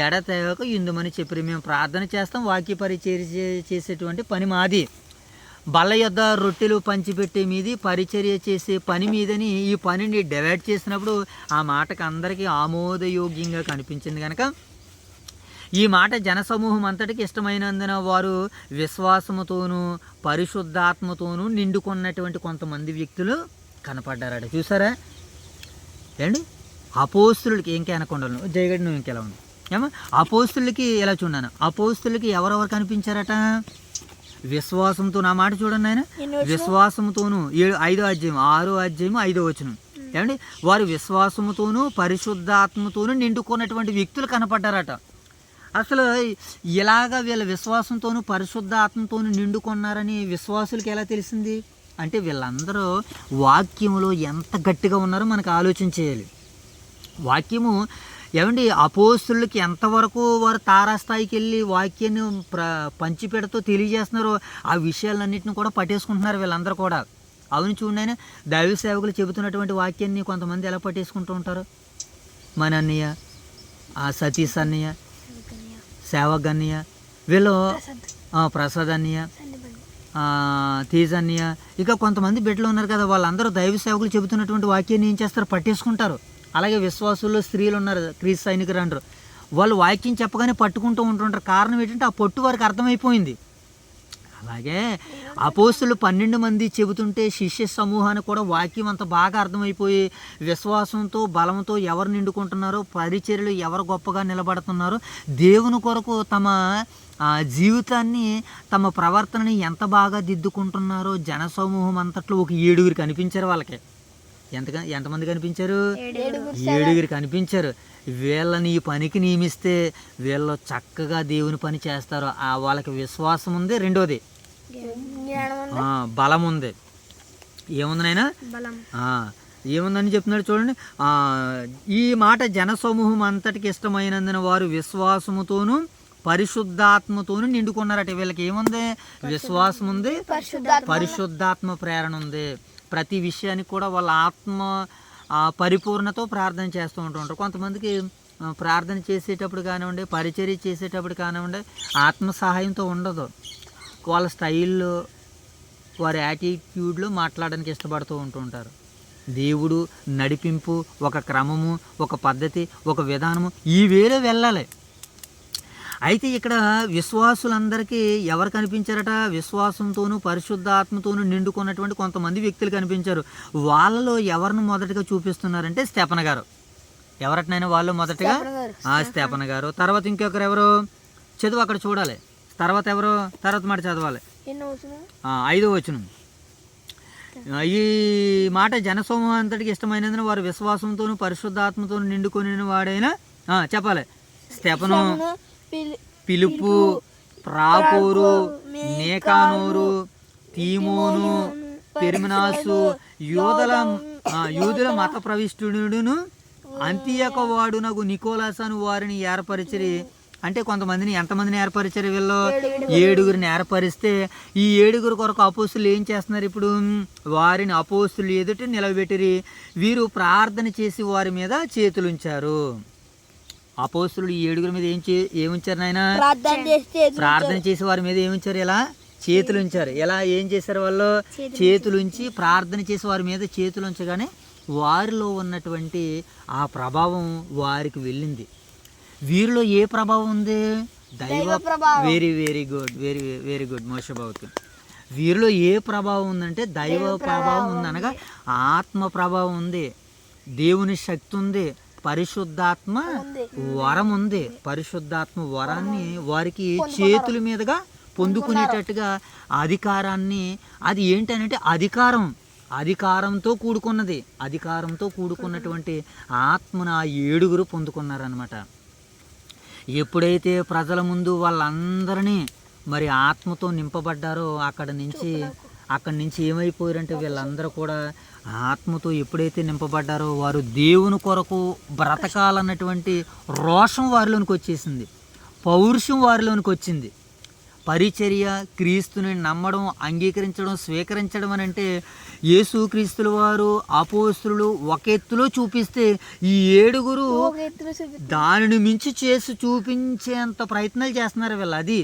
ఎడతెగక ఇందుమని చెప్పారు. మేము ప్రార్థన చేస్తాం, వాక్య పరిచర్య చేసేటువంటి పని మాది. బల్ల యొద్ద రొట్టెలు పంచిపెట్టే మీది పరిచర్య చేసే పని మీదని ఈ పనిని డివైడ్ చేసినప్పుడు ఆ మాటకు అందరికీ ఆమోదయోగ్యంగా కనిపించింది కనుక ఈ మాట జనసమూహం అంతటికి ఇష్టమైనందున వారు విశ్వాసముతోనూ పరిశుద్ధాత్మతోనూ నిండుకున్నటువంటి కొంతమంది వ్యక్తులు కనపడ్డారట. చూసారా ఏండి, అపోస్తులకి ఏం కనకుండను జయగడి నువ్వు ఇంకెలా ఉంది ఏమో, అపోస్తులకి ఎలా చూడాను, అపోస్తులకి ఎవరెవరు కనిపించారట? విశ్వాసంతో. నా మాట చూడండి ఆయన, విశ్వాసముతోనూ 5వ అధ్యాయం 6వ అధ్యాయం 5వ వచనం ఏమండి, వారు విశ్వాసముతోనూ పరిశుద్ధాత్మతోనూ నిండుకున్నటువంటి వ్యక్తులు కనపడ్డారట. అసలు ఇలాగ వీళ్ళ విశ్వాసంతోనూ పరిశుద్ధాత్మతోనూ నిండుకున్నారని విశ్వాసులకి ఎలా తెలిసింది అంటే, వీళ్ళందరూ వాక్యములో ఎంత గట్టిగా ఉన్నారో మనకు ఆలోచన చేయాలి. వాక్యము ఏమండి, అపోస్తులకి ఎంతవరకు వారు తారాస్థాయికి వెళ్ళి వాక్యాన్ని పంచిపెడుతూ తెలియజేస్తున్నారో ఆ విషయాలన్నింటిని కూడా పట్టేసుకుంటున్నారు వీళ్ళందరూ కూడా. అవును చూడండి, దైవ సేవకులు చెబుతున్నటువంటి వాక్యాన్ని కొంతమంది ఎలా పట్టేసుకుంటూ ఉంటారు. మన అన్నయ్య, సతీష్ అన్నయ్య, సేవక్ అన్నయ్య, వీళ్ళు ప్రసాద్ అన్నయ్య, తేజ్ అన్నయ్య, ఇక కొంతమంది బిడ్డలు ఉన్నారు కదా, వాళ్ళందరూ దైవ సేవకులు చెబుతున్నటువంటి వాక్యాన్ని ఏం చేస్తారు, పట్టేసుకుంటారు. అలాగే విశ్వాసుల్లో స్త్రీలు ఉన్నారు, క్రీస్తు సైనికులు అంటారు, వాళ్ళు వాక్యం చెప్పగానే పట్టుకుంటూ ఉంటుంటారు. కారణం ఏంటంటే ఆ పొట్టు వారికి అర్థమైపోయింది. అలాగే అపోస్తులు 12 మంది చెబుతుంటే శిష్య సమూహానికి కూడా వాక్యం అంత బాగా అర్థమైపోయి విశ్వాసంతో బలంతో ఎవరు నిండుకుంటున్నారో, పరిచర్యలు ఎవరు గొప్పగా నిలబడుతున్నారో, దేవుని కొరకు తమ జీవితాన్ని తమ ప్రవర్తనని ఎంత బాగా దిద్దుకుంటున్నారో జనసమూహం అంతట్లో ఒక 7 కనిపించారు. వాళ్ళకి ఎంతమంది కనిపించారు? 7 కనిపించారు. వీళ్ళని ఈ పనికి నియమిస్తే వీళ్ళు చక్కగా దేవుని పని చేస్తారు. వాళ్ళకి విశ్వాసం ఉంది, రెండోది బలం ఉంది. ఏముంది నాయనా? ఏముందని చెప్తున్నాడు చూడండి. ఈ మాట జనసమూహం అంతటికి ఇష్టమైనందున వారు విశ్వాసముతోనూ పరిశుద్ధాత్మతోనూ నిండుకున్నారట. వీళ్ళకి ఏముంది? విశ్వాసం ఉంది, పరిశుద్ధాత్మ ప్రేరణ ఉంది. ప్రతి విషయానికి కూడా వాళ్ళ ఆత్మ పరిపూర్ణతో ప్రార్థన చేస్తూ ఉంటుంటారు. కొంతమందికి ప్రార్థన చేసేటప్పుడు కానివ్వండి, పరిచర్య చేసేటప్పుడు కానివ్వండి, ఆత్మ సహాయంతో ఉండదు. వాళ్ళ స్టైల్లో, వారి యాటిట్యూడ్లో మాట్లాడడానికి ఇష్టపడుతూ ఉంటుంటారు. దేవుడు నడిపింపు, ఒక క్రమము, ఒక పద్ధతి, ఒక విధానము, ఈ వేలో వెళ్ళాలి. అయితే ఇక్కడ విశ్వాసులందరికీ ఎవరు కనిపించారట? విశ్వాసంతోనూ పరిశుద్ధాత్మతోనూ నిండుకున్నటువంటి కొంతమంది వ్యక్తులు కనిపించారు. వాళ్ళలో ఎవరిని మొదటగా చూపిస్తున్నారంటే స్టెఫన్ గారు. ఎవరటనైనా వాళ్ళు మొదటగా స్టెఫన్ గారు. తర్వాత ఇంకొకరు ఎవరు? చదువు అక్కడ చూడాలి. తర్వాత ఎవరు? తర్వాత మాట చదవాలి. 5వ వచనం. ఈ మాట జనసమూహం అంతటికి ఇష్టమైనందున వారు విశ్వాసంతోనూ పరిశుద్ధాత్మతోనూ నిండుకొని వాడైనా చెప్పాలి. స్టెఫను, పిలుపు, ప్రాకోరు, నేకానోరు, తీమోను, పెర్మినాసు, యూదుల మత ప్రవిష్టుడును అంతియక వాడునగు నికోలాసను వారిని ఏర్పరిచిరి. అంటే కొంతమందిని, ఎంతమందిని ఏర్పరిచారు? వీళ్ళు 7 ఏర్పరిస్తే ఈ 7 కొరకు అపోస్తులు ఏం చేస్తున్నారు? ఇప్పుడు వారిని అపోస్తులు ఎదుట నిలబెట్టిరి. వీరు ప్రార్థన చేసి వారి మీద చేతులుంచారు. అపోస్తులు ఈ 7 మీద ఏముంచారు నాయన? ప్రార్థన చేసి వారి మీద ఏముంచారు? ఇలా చేతులు ఉంచారు. ఎలా ఏం చేశారు? వాళ్ళు చేతులుంచి ప్రార్థన చేసి వారి మీద చేతులు ఉంచగానే వారిలో ఉన్నటువంటి ఆ ప్రభావం వారికి వెళ్ళింది. వీరిలో ఏ ప్రభావం ఉంది? దైవ ప్రభావం. Very very good, very good మోషబావుకి. వీరిలో ఏ ప్రభావం ఉందంటే దైవ ప్రభావం ఉంది, అనగా ఆత్మ ప్రభావం ఉంది, దేవుని శక్తి ఉంది, పరిశుద్ధాత్మ వరం ఉంది. పరిశుద్ధాత్మ వరాన్ని వారికి చేతుల మీదుగా పొందుకునేటట్టుగా అధికారాన్ని, అది ఏంటంటే అధికారంతో కూడుకున్నది, అధికారంతో కూడుకున్నటువంటి ఆత్మను ఆ 7 పొందుకున్నారనమాట. ఎప్పుడైతే ప్రజల ముందు వాళ్ళందరినీ మరి ఆత్మతో నింపబడ్డారో అక్కడి నుంచి ఏమైపోయారంటే వీళ్ళందరూ కూడా ఆత్మతో ఎప్పుడైతే నింపబడ్డారో వారు దేవుని కొరకు బ్రతకాలన్నటువంటి రోషం వారిలోనికి వచ్చేసింది, పౌరుషం వారిలోనికి వచ్చింది. పరిచర్య, క్రీస్తుని నమ్మడం, అంగీకరించడం, స్వీకరించడం అని అంటే యేసు క్రీస్తుల వారు అపోస్తులు ఒక ఎత్తులో చూపిస్తే ఈ 7 దానిని మించి చేసి చూపించేంత ప్రయత్నాలు చేస్తున్నారు వీళ్ళు. అది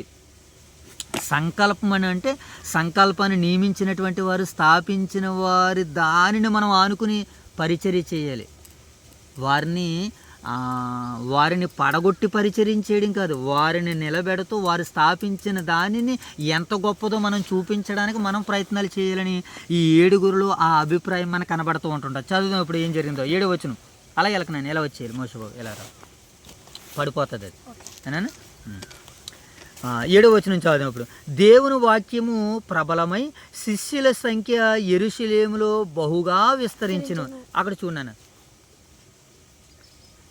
సంకల్పం అని అంటే సంకల్పాన్ని నియమించినటువంటి వారు, స్థాపించిన వారి దానిని మనం ఆనుకుని పరిచర్య చేయాలి. వారిని వారిని పడగొట్టి పరిచర్యం చేయడం కాదు, వారిని నిలబెడుతూ వారు స్థాపించిన దానిని ఎంత గొప్పదో మనం చూపించడానికి మనం ప్రయత్నాలు చేయాలని ఈ 7గురులో ఆ అభిప్రాయం మనకు కనబడుతూ ఉంటుంటారు. చదువుదాం ఇప్పుడు ఏం జరిగిందో. 7వ వచనం. అలా వెళ్ళక నేను ఎలా వచ్చేయాలి మోసబాబు, ఎలా రా పడిపోతుంది అది అనా. 7వ వచనం చదువుదాం ఇప్పుడు. దేవుని వాక్యము ప్రబలమై శిష్యుల సంఖ్య యెరూషలేములో బహుగా విస్తరించును. అక్కడ చూడన్నాను.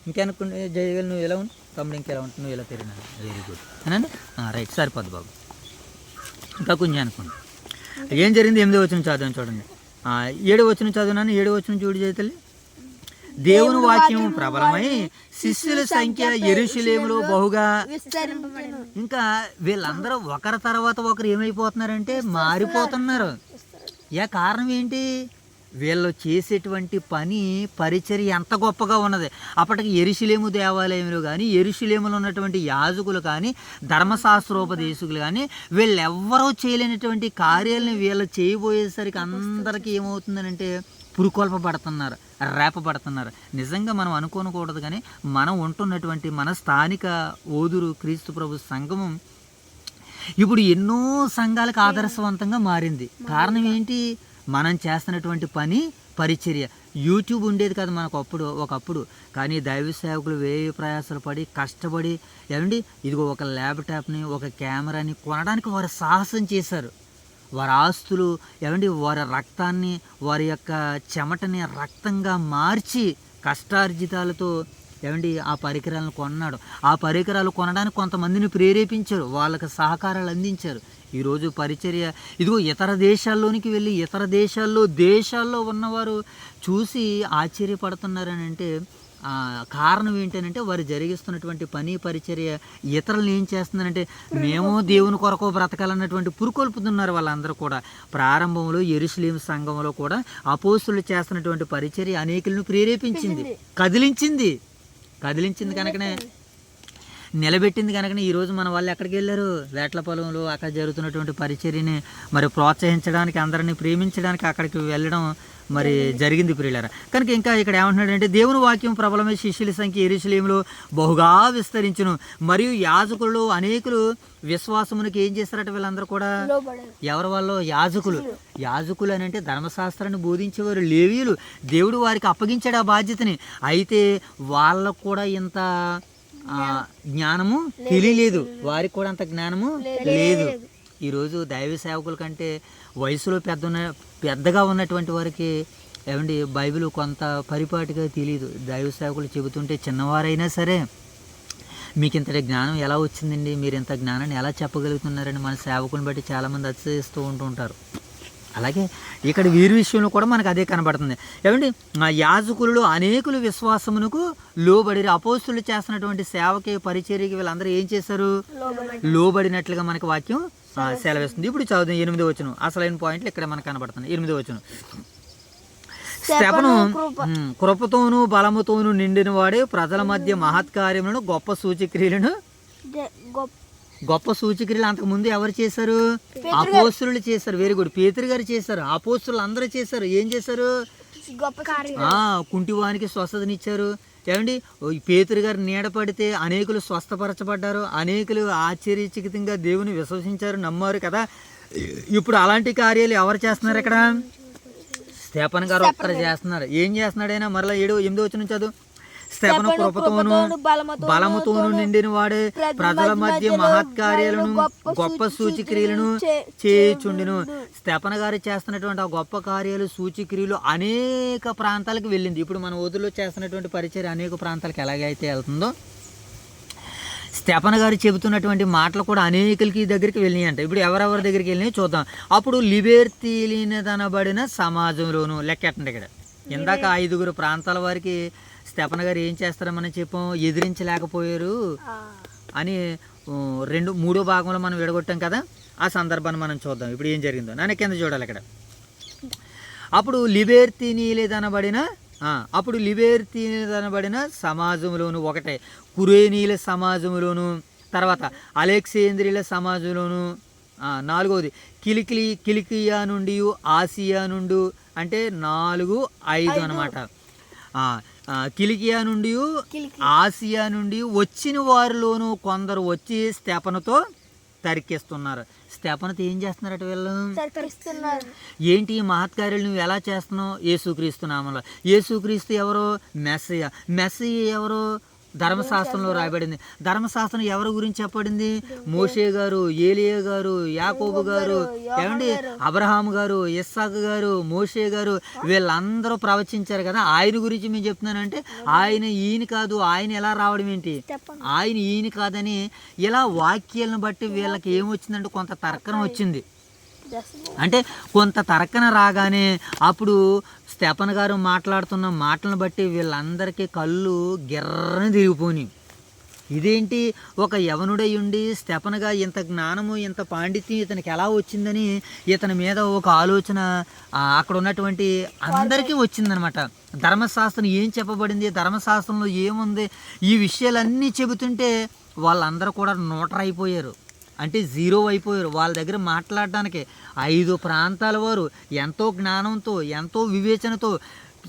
ఇంకెనుకుంటే జయగలు నువ్వు ఎలా ఉండు, తమ్ముడు ఇంకెలా ఉంటుంది, నువ్వు ఎలా తిరిగినా. వెరీ గుడ్ అనండి. రైట్, సరిపోద్ది బాబు. ఇంకా కొంచెం అనుకోండి. ఏం జరిగింది 8వ వచనం చదువుని చూడండి. 7వ వచనం చదువునాను. 7వ వచనం చూడు చేతల్లి. దేవుని వాక్యం ప్రబలమై శిష్యుల సంఖ్య యెరూషలేములో బహుగా. ఇంకా వీళ్ళందరూ ఒకరి తర్వాత ఒకరు ఏమైపోతున్నారంటే మారిపోతున్నారు. కారణం ఏంటి? వీళ్ళు చేసేటువంటి పని పరిచర్య ఎంత గొప్పగా ఉన్నది. అప్పటికి యెరూషలేము దేవాలయంలో కానీ, యెరూషలేములో ఉన్నటువంటి యాజకులు కానీ, ధర్మశాస్త్రోపదేశకులు కానీ వీళ్ళెవ్వరూ చేయలేనటువంటి కార్యాలను వీళ్ళు చేయబోయేసరికి అందరికీ ఏమవుతుందనంటే పురుకొల్పబడుతున్నారు, రేపబడుతున్నారు. నిజంగా మనం అనుకోనకూడదు, కానీ మనం ఉంటున్నటువంటి మన స్థానిక ఓదురు క్రీస్తు ప్రభు సంఘము ఇప్పుడు ఎన్నో సంఘాలకు ఆదర్శవంతంగా మారింది. కారణం ఏంటి? మనం చేస్తున్నటువంటి పని పరిచర్య. యూట్యూబ్ ఉండేది కదా మనకు ఒకప్పుడు, కానీ దైవ సేవకులు వేయి ప్రయాసాలు పడి కష్టపడి ఏమండి ఇదిగో ఒక ల్యాప్టాప్ని, ఒక కెమెరాని కొనడానికి వారు సాహసం చేశారు. వారి ఆస్తులు ఏమండి వారి రక్తాన్ని, వారి యొక్క చెమటని రక్తంగా మార్చి కష్టార్జితాలతో ఏమండి ఆ పరికరాలను కొన్నాడు. ఆ పరికరాలు కొనడానికి కొంతమందిని ప్రేరేపించారు, వాళ్ళకి సహకారాలు అందించారు. ఈరోజు పరిచర్య ఇదిగో ఇతర దేశాల్లోనికి వెళ్ళి ఇతర దేశాల్లో ఉన్నవారు చూసి ఆశ్చర్యపడుతున్నారని అంటే కారణం ఏంటంటే వారు జరిగిస్తున్నటువంటి పని పరిచర్య ఇతరులను ఏం చేస్తున్నారంటే మేము దేవుని కొరకు బ్రతకాలన్నటువంటి పురుకొల్పుతున్నారు. వాళ్ళందరూ కూడా ప్రారంభంలో యెరూషలేము సంఘంలో కూడా అపోస్తులు చేస్తున్నటువంటి పరిచర్య అనేకులను ప్రేరేపించింది, కదిలించింది కనుకనే నిలబెట్టింది కనుకనే ఈరోజు మన వాళ్ళు ఎక్కడికి వెళ్ళారు? వేట్ల పొలంలో అక్కడ జరుగుతున్నటువంటి పరిచర్యని మరి ప్రోత్సహించడానికి, అందరినీ ప్రేమించడానికి అక్కడికి వెళ్ళడం మరి జరిగింది ప్రియులారా. కనుక ఇంకా ఇక్కడ ఏమంటున్నాడంటే దేవుని వాక్యం ప్రబలమై శిష్యుల సంఖ్య యెరూషలేములో బహుగా విస్తరించును, మరియు యాజకులు అనేకులు విశ్వాసమునికి ఏం చేస్తారట వీళ్ళందరూ కూడా. ఎవరి వాళ్ళు? యాజకులు అని అంటే ధర్మశాస్త్రాన్ని బోధించేవారు, లేవీయులు. దేవుడు వారికి అప్పగించాడు ఆ బాధ్యతని. అయితే వాళ్ళకు కూడా ఇంత జ్ఞానము తెలియలేదు, వారికి కూడా అంత జ్ఞానము లేదు. ఈరోజు దైవ సేవకుల కంటే వయసులో పెద్దగా ఉన్నటువంటి వారికి ఏమండి బైబిల్ కొంత పరిపాటిగా తెలియదు. దైవ సేవకులు చెబుతుంటే చిన్నవారైనా సరే మీకు ఇంతటి జ్ఞానం ఎలా వచ్చిందండి, మీరు ఇంత జ్ఞానాన్ని ఎలా చెప్పగలుగుతున్నారని మన సేవకుని బట్టి చాలామంది అతిశయిస్తూ ఉంటుంటారు. అలాగే ఇక్కడ వీరి విషయంలో కూడా మనకు అదే కనబడుతుంది. ఏమండి యాజకులు అనేకులు విశ్వాసమునకు లోబడి అపోస్తులు చేస్తున్నటువంటి సేవకి పరిచర్యకి వీళ్ళందరూ ఏం చేశారు? లోబడినట్లుగా మనకి వాక్యం సెలవిస్తుంది. ఇప్పుడు చదువు 8వ వచనం. అసలైన పాయింట్లు ఇక్కడ మనకు కనబడుతుంది. 8వ వచనం. స్తెఫను కృపతోనూ బలముతోనూ నిండిన వాడే ప్రజల మధ్య మహత్కార్యములను గొప్ప సూచక్రియలు అంతకుముందు ఎవరు చేశారు? అపోస్తులు చేశారు. Very good. పేతురు గారు చేశారు, అపోస్తులు అందరూ చేశారు. ఏం చేశారు? కుంటివానికి స్వస్థతనిచ్చారు. ఏమండి పేతురు గారు నీడపడితే అనేకులు స్వస్థపరచబడ్డారు, అనేకులు ఆశ్చర్యచకితంగా దేవుని విశ్వసించారు, నమ్మారు కదా. ఇప్పుడు అలాంటి కార్యాలు ఎవరు చేస్తున్నారు? ఇక్కడ స్తెఫను గారు ఒక్కరు చేస్తున్నారు. ఏం చేస్తున్నాడైనా మరలా 8వ వచనం చదువు. స్తెఫను కృపతోను బలముతోను నిండిన వాడే ప్రజల మధ్య మహత్కార్యాలను గొప్ప సూచక్రియలను చేయుచుండెను. స్తెఫను గారు చేస్తున్నటువంటి ఆ గొప్ప కార్యాలు సూచక్రియలు అనేక ప్రాంతాలకు వెళ్ళింది. ఇప్పుడు మన ఊరిలో చేస్తున్నటువంటి పరిచర్య అనేక ప్రాంతాలకు ఎలాగైతే వెళ్తుందో స్తెఫను గారు చెబుతున్నటువంటి మాటలు కూడా అనేకులకి దగ్గరికి వెళ్ళినాయి అంట. ఇప్పుడు ఎవరెవరి దగ్గరికి వెళ్ళినాయి చూద్దాం. అప్పుడు లిబెర్తీలినదనబడిన సమాజంలోను లెక్కెట్టండి. ఇక్కడ ఇందాక 5 ప్రాంతాల వారికి స్తెఫను గారు ఏం చేస్తారో మనం చెప్పాం, ఎదిరించలేకపోయారు అని 3వ భాగంలో మనం విడగొట్టాం కదా. ఆ సందర్భాన్ని మనం చూద్దాం. ఇప్పుడు ఏం జరిగిందో నాన్న కింద చూడాలి. ఇక్కడ అప్పుడు లిబెర్తీనిలదనబడిన సమాజంలోను, ఒకటే కురేనీల సమాజంలోను, తర్వాత అలెగ్జాంద్రియుల సమాజంలోను, 4వది కిలికియా నుండి ఆసియా నుండి, అంటే 4, 5 అన్నమాట. కిలికియా నుండి ఆసియా నుండి వచ్చిన వారిలోనూ కొందరు వచ్చి స్తెఫనుతో తరికిస్తున్నారు. స్తెఫనుతో ఏం చేస్తున్నారట వీళ్ళు? ఏంటి ఈ మహత్కార్యాలు నువ్వు ఎలా చేస్తున్నావు? యేసుక్రీస్తు నామంలో. యేసుక్రీస్తు ఎవరు? మెస్సయ్య. మెస్సయ్య ఎవరు? ధర్మశాస్త్రంలో రాయబడింది. ధర్మశాస్త్రం ఎవరి గురించి చెప్పబడింది? మోషే గారు, ఏలియా గారు, యాకోబు గారు, ఏమండి అబ్రహాము గారు, ఇస్సాకు గారు, మోషే గారు, వీళ్ళందరూ ప్రవచించారు కదా. ఆయన గురించి మేము చెప్తున్నానంటే ఆయన ఈయన కాదు, ఆయన ఎలా రావడం ఏంటి, ఆయన ఈయన కాదని ఇలా వాక్యాలను బట్టి వీళ్ళకి ఏమొచ్చిందంటే కొంత తర్కం వచ్చింది. అంటే కొంత తర్కన రాగానే అప్పుడు స్టెఫన్ గారు మాట్లాడుతున్న మాటలను బట్టి వీళ్ళందరికీ కళ్ళు గిర్రని తిరిగిపోయి, ఇదేంటి ఒక యవనుడై ఉండి స్టెఫన్గా ఇంత జ్ఞానము ఇంత పాండిత్యం ఇతనికి ఎలా వచ్చిందని ఇతని మీద ఒక ఆలోచన అక్కడ ఉన్నటువంటి అందరికీ వచ్చిందనమాట. ధర్మశాస్త్రం ఏం చెప్పబడింది, ధర్మశాస్త్రంలో ఏముంది, ఈ విషయాలన్నీ చెబుతుంటే వాళ్ళందరూ కూడా న్యూట్రల్ అయిపోయారు. అంటే జీరో అయిపోయారు. వాళ్ళ దగ్గర మాట్లాడడానికి 5 ప్రాంతాల వారు ఎంతో జ్ఞానంతో ఎంతో వివేచనతో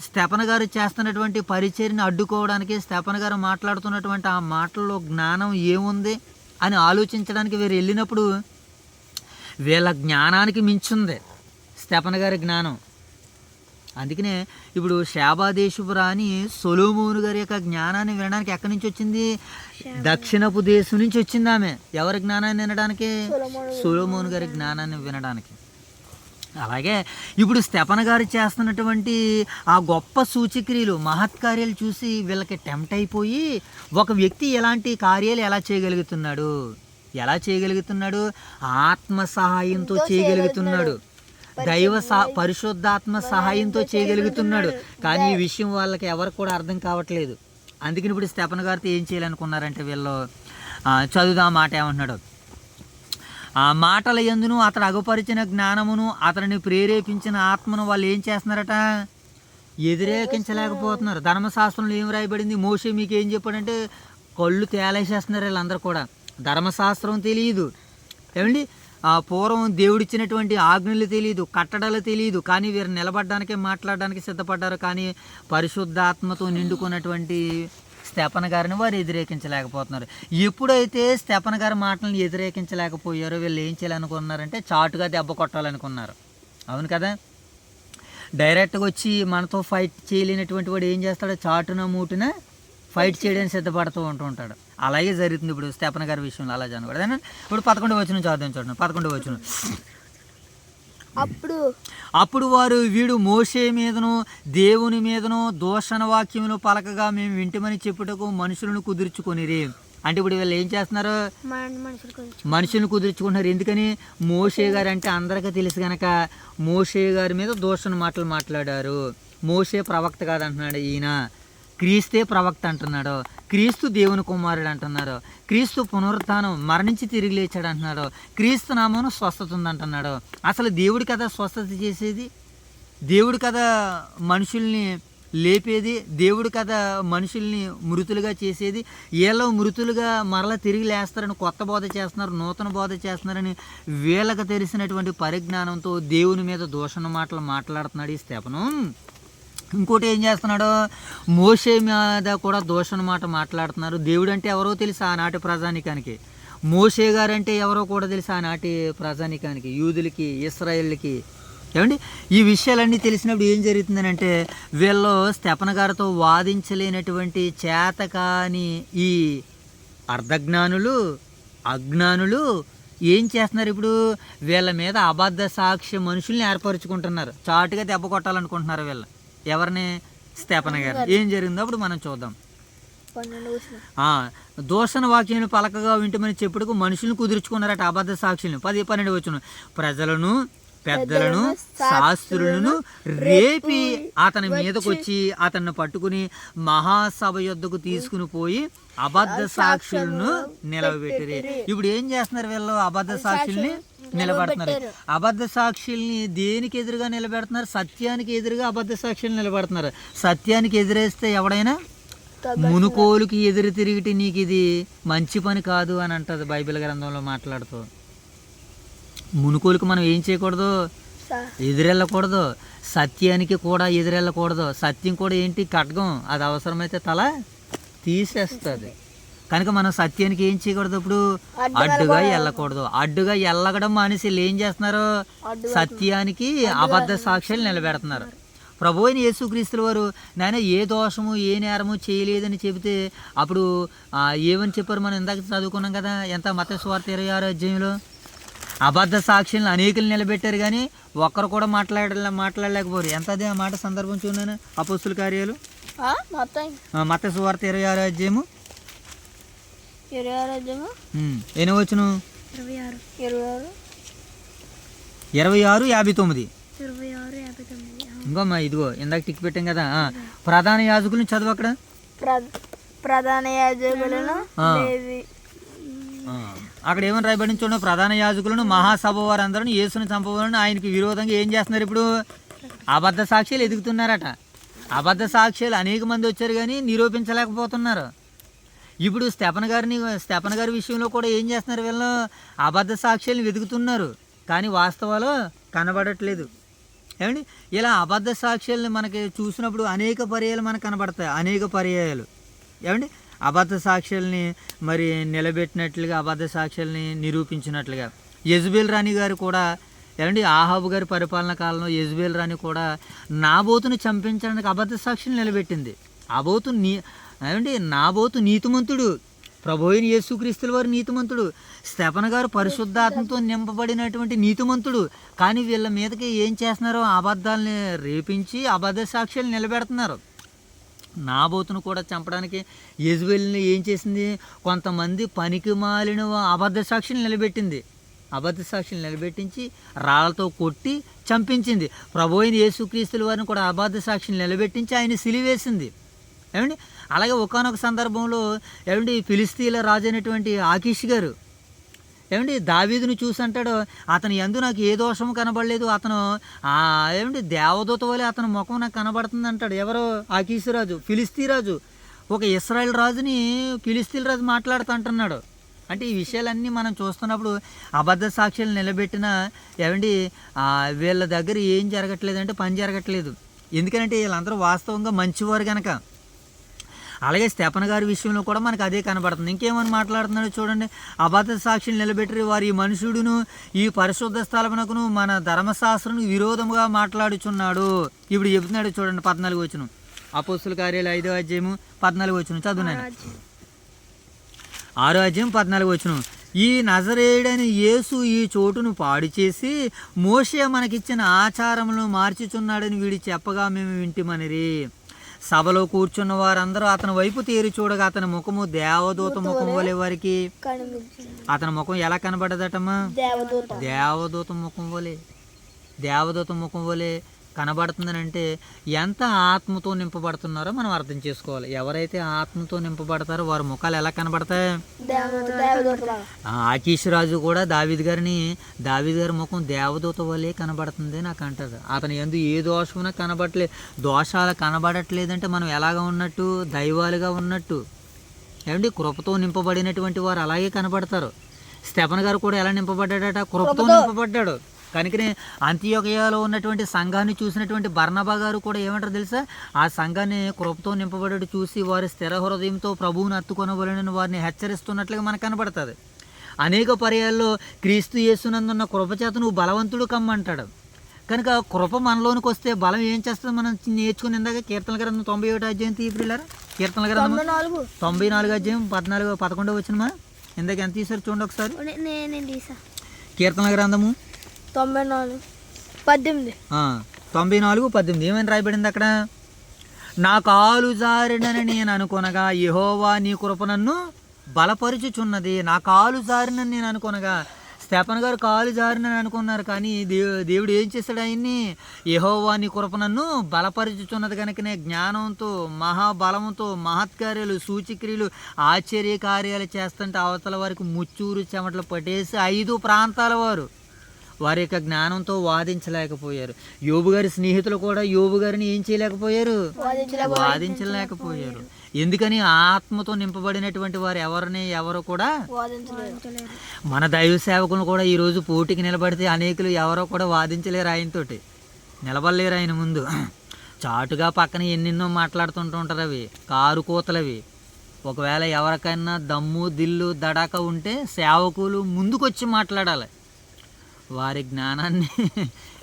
స్టెఫన్ గారు చేస్తున్నటువంటి పరిచర్ని అడ్డుకోవడానికి, స్టెఫన్ గారు మాట్లాడుతున్నటువంటి ఆ మాటల్లో జ్ఞానం ఏముంది అని ఆలోచించడానికి వీరు వెళ్ళినప్పుడు వీళ్ళ జ్ఞానానికి మించుంది స్టెఫన్ గారి జ్ఞానం. అందుకనే ఇప్పుడు శాబాదేశపు రాణి సొలొమోను గారి యొక్క జ్ఞానాన్ని వినడానికి ఎక్కడి నుంచి వచ్చింది? దక్షిణపు దేశం నుంచి వచ్చింది ఆమె. ఎవరి జ్ఞానాన్ని వినడానికి? సొలొమోను గారి జ్ఞానాన్ని వినడానికి. అలాగే ఇప్పుడు స్టెఫన్ గారు చేస్తున్నటువంటి ఆ గొప్ప సూచక్రియలు మహత్కార్యాలు చూసి వీళ్ళకి టెంప్ట్ అయిపోయి ఒక వ్యక్తి ఎలాంటి కార్యాలు ఎలా చేయగలుగుతున్నాడు, ఆత్మ సహాయంతో చేయగలుగుతున్నాడు, పరిశుద్ధాత్మ సహాయంతో చేయగలుగుతున్నాడు. కానీ ఈ విషయం వాళ్ళకి ఎవరికి కూడా అర్థం కావట్లేదు. అందుకని ఇప్పుడు స్టెఫన్ గారితో ఏం చేయాలనుకున్నారంటే వీళ్ళు చదువుదా మాట ఏమంటున్నాడు, ఆ మాటల యందును అతడు అగుపరిచిన జ్ఞానమును అతడిని ప్రేరేపించిన ఆత్మను వాళ్ళు ఏం చేస్తున్నారట? వ్యతిరేకించలేకపోతున్నారు. ధర్మశాస్త్రంలో ఏం రాయబడింది? మోషే మీకు ఏం చెప్పాడంటే కళ్ళు తేలేసేస్తున్నారు వీళ్ళందరూ కూడా. ధర్మశాస్త్రం తెలియదు, ఏమండి పూర్వం దేవుడిచ్చినటువంటి ఆజ్ఞలు తెలియదు, కట్టడలు తెలియదు, కానీ వీరు నిలబడడానికి మాట్లాడడానికి సిద్ధపడ్డారు. కానీ పరిశుద్ధాత్మతో నిండుకున్నటువంటి స్టెఫన్ గారిని వారు వ్యతిరేకించలేకపోతున్నారు. ఎప్పుడైతే స్టెఫన్ గారి మాటలను వ్యతిరేకించలేకపోయారో వీళ్ళు ఏం చేయాలనుకున్నారంటే చాటుగా దెబ్బ కొట్టాలనుకున్నారు. అవును కదా, డైరెక్ట్గా వచ్చి మనతో ఫైట్ చేయలేనటువంటి వాడు ఏం చేస్తాడు? చాటున మూటున ఫైట్ చేయడానికి సిద్ధపడుతూ ఉంటాడు. అలాగే జరుగుతుంది ఇప్పుడు స్టెఫన్ గారి విషయంలో. అలా జరగకూడదు. ఇప్పుడు 11వ వచనం చదువుతాం చూడండి. 11వ వచనం. అప్పుడు వారు వీడు మోషే మీదను దేవుని మీదను దూషణ వాక్యములు పలకగా మేము వింటమని చెప్పుటకు మనుషులను కుదుర్చుకొనిరి. అంటే ఇప్పుడు వీళ్ళు ఏం చేస్తున్నారు? మనుషులను కుదుర్చుకుంటున్నారు. ఎందుకని? మోషే గారు అంటే అందరికీ తెలుసు కనుక మోషే గారి మీద దూషణ మాటలు మాట్లాడారు. మోషే ప్రవక్త కాదంటున్నాడు ఈయన, క్రీస్తే ప్రవక్త అంటున్నాడు, క్రీస్తు దేవుని కుమారుడు అంటున్నారు, క్రీస్తు పునరుత్థానం మరణించి తిరిగి లేచాడు అంటున్నాడు, క్రీస్తు నామమున స్వస్థత ఉందంటున్నాడు. అసలు దేవుడి కదా స్వస్థత చేసేది, దేవుడి కదా మనుషుల్ని లేపేది, దేవుడి కదా మనుషుల్ని మృతులుగా చేసేది. వీళ్ళు మృతులుగా మరలా తిరిగి లేస్తారని కొత్త బోధ చేస్తున్నారు, నూతన బోధ చేస్తున్నారని వీళ్ళకి తెలిసినటువంటి పరిజ్ఞానంతో దేవుని మీద దూషణ మాటలు మాట్లాడుతున్నాడు ఈ స్టెఫను. ఇంకోటి ఏం చేస్తున్నాడు? మోషే మీద కూడా దూషణ మాట మాట్లాడుతున్నారు. దేవుడు అంటే ఎవరో తెలుసు ఆనాటి ప్రజానికానికి, మోషే గారు అంటే ఎవరో కూడా తెలుసు ఆనాటి ప్రజానికానికి, యూదులకి, ఇశ్రాయేళ్ళకి. ఏమండి ఈ విషయాలన్నీ తెలిసినప్పుడు ఏం జరుగుతుందని అంటే వీళ్ళు స్టెఫన్ గారితో వాదించలేనటువంటి చేతకాని ఈ అర్ధజ్ఞానులు, అజ్ఞానులు ఏం చేస్తున్నారు? ఇప్పుడు వీళ్ళ మీద అబద్ధ సాక్ష్య మనుషుల్ని ఏర్పరచుకుంటున్నారు. చాటుగా దెబ్బ కొట్టాలనుకుంటున్నారు వీళ్ళు. ఎవరిని? స్టెఫన్ గారు. ఏం జరిగిందో అప్పుడు మనం చూద్దాం. దూషణ వాక్యం పలకగా వింటమని చెప్పుడుకు మనుషులను కుదుర్చుకున్నారట, అబద్ధ సాక్షులను. 10-12 వచనం. ప్రజలను, పెద్దలను, శాస్త్రులను రేపి అతని మీదకు వచ్చి అతన్ని పట్టుకుని మహాసభ యొద్దకు తీసుకుని పోయి అబద్ధ సాక్షులను నిలవబెట్టిరి. ఇప్పుడు ఏం చేస్తున్నారు వీళ్ళు? అబద్ధ సాక్షుల్ని నిలబెడుతున్నారు. అబద్ధ సాక్షుల్ని దేనికి ఎదురుగా నిలబెడుతున్నారు? సత్యానికి ఎదురుగా అబద్ధ సాక్షులు నిలబెడుతున్నారు. సత్యానికి ఎదురేస్తే ఎవడైనా మునుకోలుకి ఎదురు తిరిగితే నీకు ఇది మంచి పని కాదు అని అంటది బైబిల్ గ్రంథంలో మాట్లాడుతూ. మునుకోలుకు మనం ఏం చేయకూడదు? ఎదురెళ్ళకూడదు, సత్యానికి కూడా ఎదురెళ్ళకూడదు. సత్యం కూడా ఏంటి? ఖడ్గం. అది అవసరమైతే తల తీసేస్తుంది. కనుక మనం సత్యానికి ఏం చేయకూడదు? ఇప్పుడు అడ్డుగా వెళ్ళకూడదు. అడ్డుగా వెళ్ళగడం మానేసి ఏం చేస్తున్నారు? సత్యానికి అబద్ధ సాక్ష్యాలు నిలబెడుతున్నారు. ప్రభు అయిన యేసుక్రీస్తుల వారు నాయన ఏ దోషము ఏ నేరము చేయలేదని చెబితే అప్పుడు ఏమని చెప్పారు? మనం ఇందాక చదువుకున్నాం కదా, ఎంత మత్తయి సువార్త 26వ అధ్యాయంలో అబద్ధ సాక్షులను అనేకులు నిలబెట్టారు కానీ ఒక్కరు కూడా మాట్లాడలేకపోరు. ఎంత అదే ఆ మాట సందర్భం చూడాను. అపోస్తుల కార్యాలు మత్తయి సువార్త 26వ అధ్యాయము 26 56 59. ఇంకోమ్మా ఇదిగో ఇందాక టిక్ పెట్టాం కదా, ప్రధాన యాజకులను చదువు. అక్కడ ప్రధాన యాజకులను అక్కడ ఏమని రాయబడి చూడండి. ప్రధాన యాజకులను మహాసభ వారందరూ యేసుని చంపవాలని ఆయనకి విరోధంగా ఏం చేస్తున్నారు? ఇప్పుడు అబద్ధ సాక్ష్యాలు ఎదుగుతున్నారట. అబద్ధ సాక్ష్యాలు అనేక మంది వచ్చారు కానీ నిరూపించలేకపోతున్నారు. ఇప్పుడు స్టెఫన్ గారి విషయంలో కూడా ఏం చేస్తున్నారు? వీళ్ళు అబద్ధ సాక్ష్యాలను వెతుకుతున్నారు కానీ వాస్తవాలు కనబడట్లేదు. ఏమండి, ఇలా అబద్ధ సాక్ష్యాలను మనకి చూసినప్పుడు అనేక పర్యాయాలు మనకు కనబడతాయి. అనేక పర్యాయాలు ఏమండి అబద్ధ సాక్ష్యాలని మరి నిలబెట్టినట్లుగా, అబద్ధ సాక్ష్యాలని నిరూపించినట్లుగా. యెజబెల్ రాణి గారు కూడా ఏమండి ఆహాబు గారి పరిపాలన కాలంలో యెజబెల్ రాణి కూడా నాబోతును చంపించడానికి అబద్ధ సాక్ష్యం నిలబెట్టింది. నాబోతు నీతిమంతుడు, ప్రభు అయిన యేసుక్రీస్తుల వారు నీతిమంతుడు, స్టెఫన్ గారు పరిశుద్ధాత్మతో నింపబడినటువంటి నీతిమంతుడు. కానీ వీళ్ళ మీదకి ఏం చేస్తున్నారు? అబద్ధాలని రేపించి అబద్ధ సాక్ష్యాలు నిలబెడుతున్నారు. నాబోతును కూడా చంపడానికి యెజబెల్ని ఏం చేసింది? కొంతమంది పనికి మాలిన అబద్ధ సాక్షులు నిలబెట్టింది. అబద్ధ సాక్షులు నిలబెట్టించి రాళ్లతో కొట్టి చంపించింది. ప్రభు అయిన యేసుక్రీస్తుల వారిని కూడా అబద్ధ సాక్షులు నిలబెట్టించి ఆయన సిలివేసింది. ఏమండి, అలాగే ఒకానొక సందర్భంలో ఏమండి ఫిలిస్తీన్ల రాజు అయినటువంటి ఆకీష్ గారు ఏమండి దావీదును చూసి అంటాడు, అతని యందు నాకు ఏ దోషము కనబడలేదు, అతను ఏమండి దేవదూత వలె అతని ముఖం నాకు కనబడుతుంది అంటాడు. ఎవరో ఆకీష్ రాజు, ఫిలిస్తీ రాజు. ఒక ఇశ్రాయేల్ రాజుని ఫిలిస్తీన్ రాజు మాట్లాడుతూ అంటున్నాడు. అంటే ఈ విషయాలన్నీ మనం చూస్తున్నప్పుడు అబద్ధ సాక్ష్యాలు నిలబెట్టిన ఏమండి వీళ్ళ దగ్గర ఏం జరగట్లేదు అంటే పని జరగట్లేదు. ఎందుకంటే వీళ్ళందరూ వాస్తవంగా మంచివారు కనుక. అలాగే స్టెఫన్ గారి విషయంలో కూడా మనకు అదే కనబడుతుంది. ఇంకేమని మాట్లాడుతున్నాడో చూడండి. అబద్ధ సాక్షులు నిలబెట్టి వారి ఈ మనుషుడును ఈ పరిశుద్ధ స్థలమునకును మన ధర్మశాస్త్రం విరోధముగా మాట్లాడుచున్నాడు. ఇప్పుడు చెబుతున్నాడు చూడండి 14వ వచనం. అపోస్తుల కార్యాలు 5వ అధ్యాయము 14వ వచనం చదువునాను. 6వ అధ్యాయం 14వ వచనం. ఈ నజరేయుడైన యేసు ఈ చోటును పాడు చేసి మోషే మనకిచ్చిన ఆచారములను మార్చుచున్నాడని వీడి చెప్పగా మేము వింటిమనిరి. సభలో కూర్చున్న వారందరూ అతని వైపు తేరి చూడగా అతని ముఖము దేవదూత ముఖం వలె వారికి. అతని ముఖం ఎలా కనబడదటమ్మా? దేవదూత ముఖం వలె కనబడుతుందని అంటే ఎంత ఆత్మతో నింపబడుతున్నారో మనం అర్థం చేసుకోవాలి. ఎవరైతే ఆత్మతో నింపబడతారో వారి ముఖాలు ఎలా కనబడతాయి? ఆకీష్ రాజు కూడా దావీదు గారి ముఖం దేవదూత వలె కనబడుతుంది నాకు అంటారు. అతని యందు ఏ దోషమున కనబడట్లేదు. దోషాలు కనబడట్లేదంటే మనం ఎలాగా ఉన్నట్టు? దైవాలుగా ఉన్నట్టు. ఏమండి కృపతో నింపబడినటువంటి వారు అలాగే కనబడతారు. స్టెఫన్ గారు కూడా ఎలా నింపబడ్డాడట? కృపతో నింపబడ్డాడు. కనుకనే అంతియోకియాలో ఉన్నటువంటి సంఘాన్ని చూసినటువంటి బర్నబా గారు కూడా ఏమంటారు తెలుసా? ఆ సంఘాన్ని కృపతో నింపబడి చూసి వారి స్థిర హృదయంతో ప్రభువుని అత్తుకొనవలెనని వారిని హెచ్చరిస్తున్నట్లుగా మనకు కనబడుతుంది. అనేక పర్యాల్లో క్రీస్తు యేసునందున్న కృపచేత నువ్వు బలవంతుడు కమ్మంటాడు. కనుక కృప మనలోనికి వస్తే బలం ఏం చేస్తుంది? మనం నేర్చుకుని ఇందాక కీర్తన గ్రంథం 91వ అధ్యాయం తీపిల్లారా. కీర్తన గ్రంథం 94వ అధ్యాయం 11వ వచనమా ఇందాక ఎంత తీసారు చూడండి ఒకసారి. కీర్తన గ్రంథము 94:18 ఏమని రాయబడింది అక్కడ? నా కాలు జారినని నేను అనుకొనగా యెహోవా నీ కృప నన్ను బలపరుచుచున్నది. నా కాలు జారినని నేను అనుకొనగా. స్టెఫన్ గారు కాలు జారినని అనుకున్నారు కానీ దేవుడు ఏం చేశాడు? ఆయన్ని యెహోవా నీ కృప నన్ను బలపరుచుచున్నది కనుకనే జ్ఞానంతో మహాబలంతో మహత్కార్యాలు సూచక్రియలు ఆశ్చర్య కార్యాలు చేస్తుంటే అవతల వారికి ముచ్చూరు చెమటలు పట్టేసి 5 ప్రాంతాల వారు వారి యొక్క జ్ఞానంతో వాదించలేకపోయారు. యోబు గారి స్నేహితులు కూడా యోబు గారిని ఏం చేయలేకపోయారు, వాదించలేకపోయారు. ఎందుకని? ఆత్మతో నింపబడినటువంటి వారు ఎవరు కూడా మన దైవ సేవకులను కూడా ఈరోజు పోటీకి నిలబడితే అనేకులు ఎవరో కూడా వాదించలేరు, ఆయనతోటి నిలబడలేరు ఆయన ముందు. చాటుగా పక్కన ఎన్నెన్నో మాట్లాడుతుంటూ ఉంటారు, అవి కారు కూతలవి. ఒకవేళ ఎవరికైనా దమ్ము దిల్లు దడాక ఉంటే సేవకులు ముందుకొచ్చి మాట్లాడాలి. వారి జ్ఞానాన్ని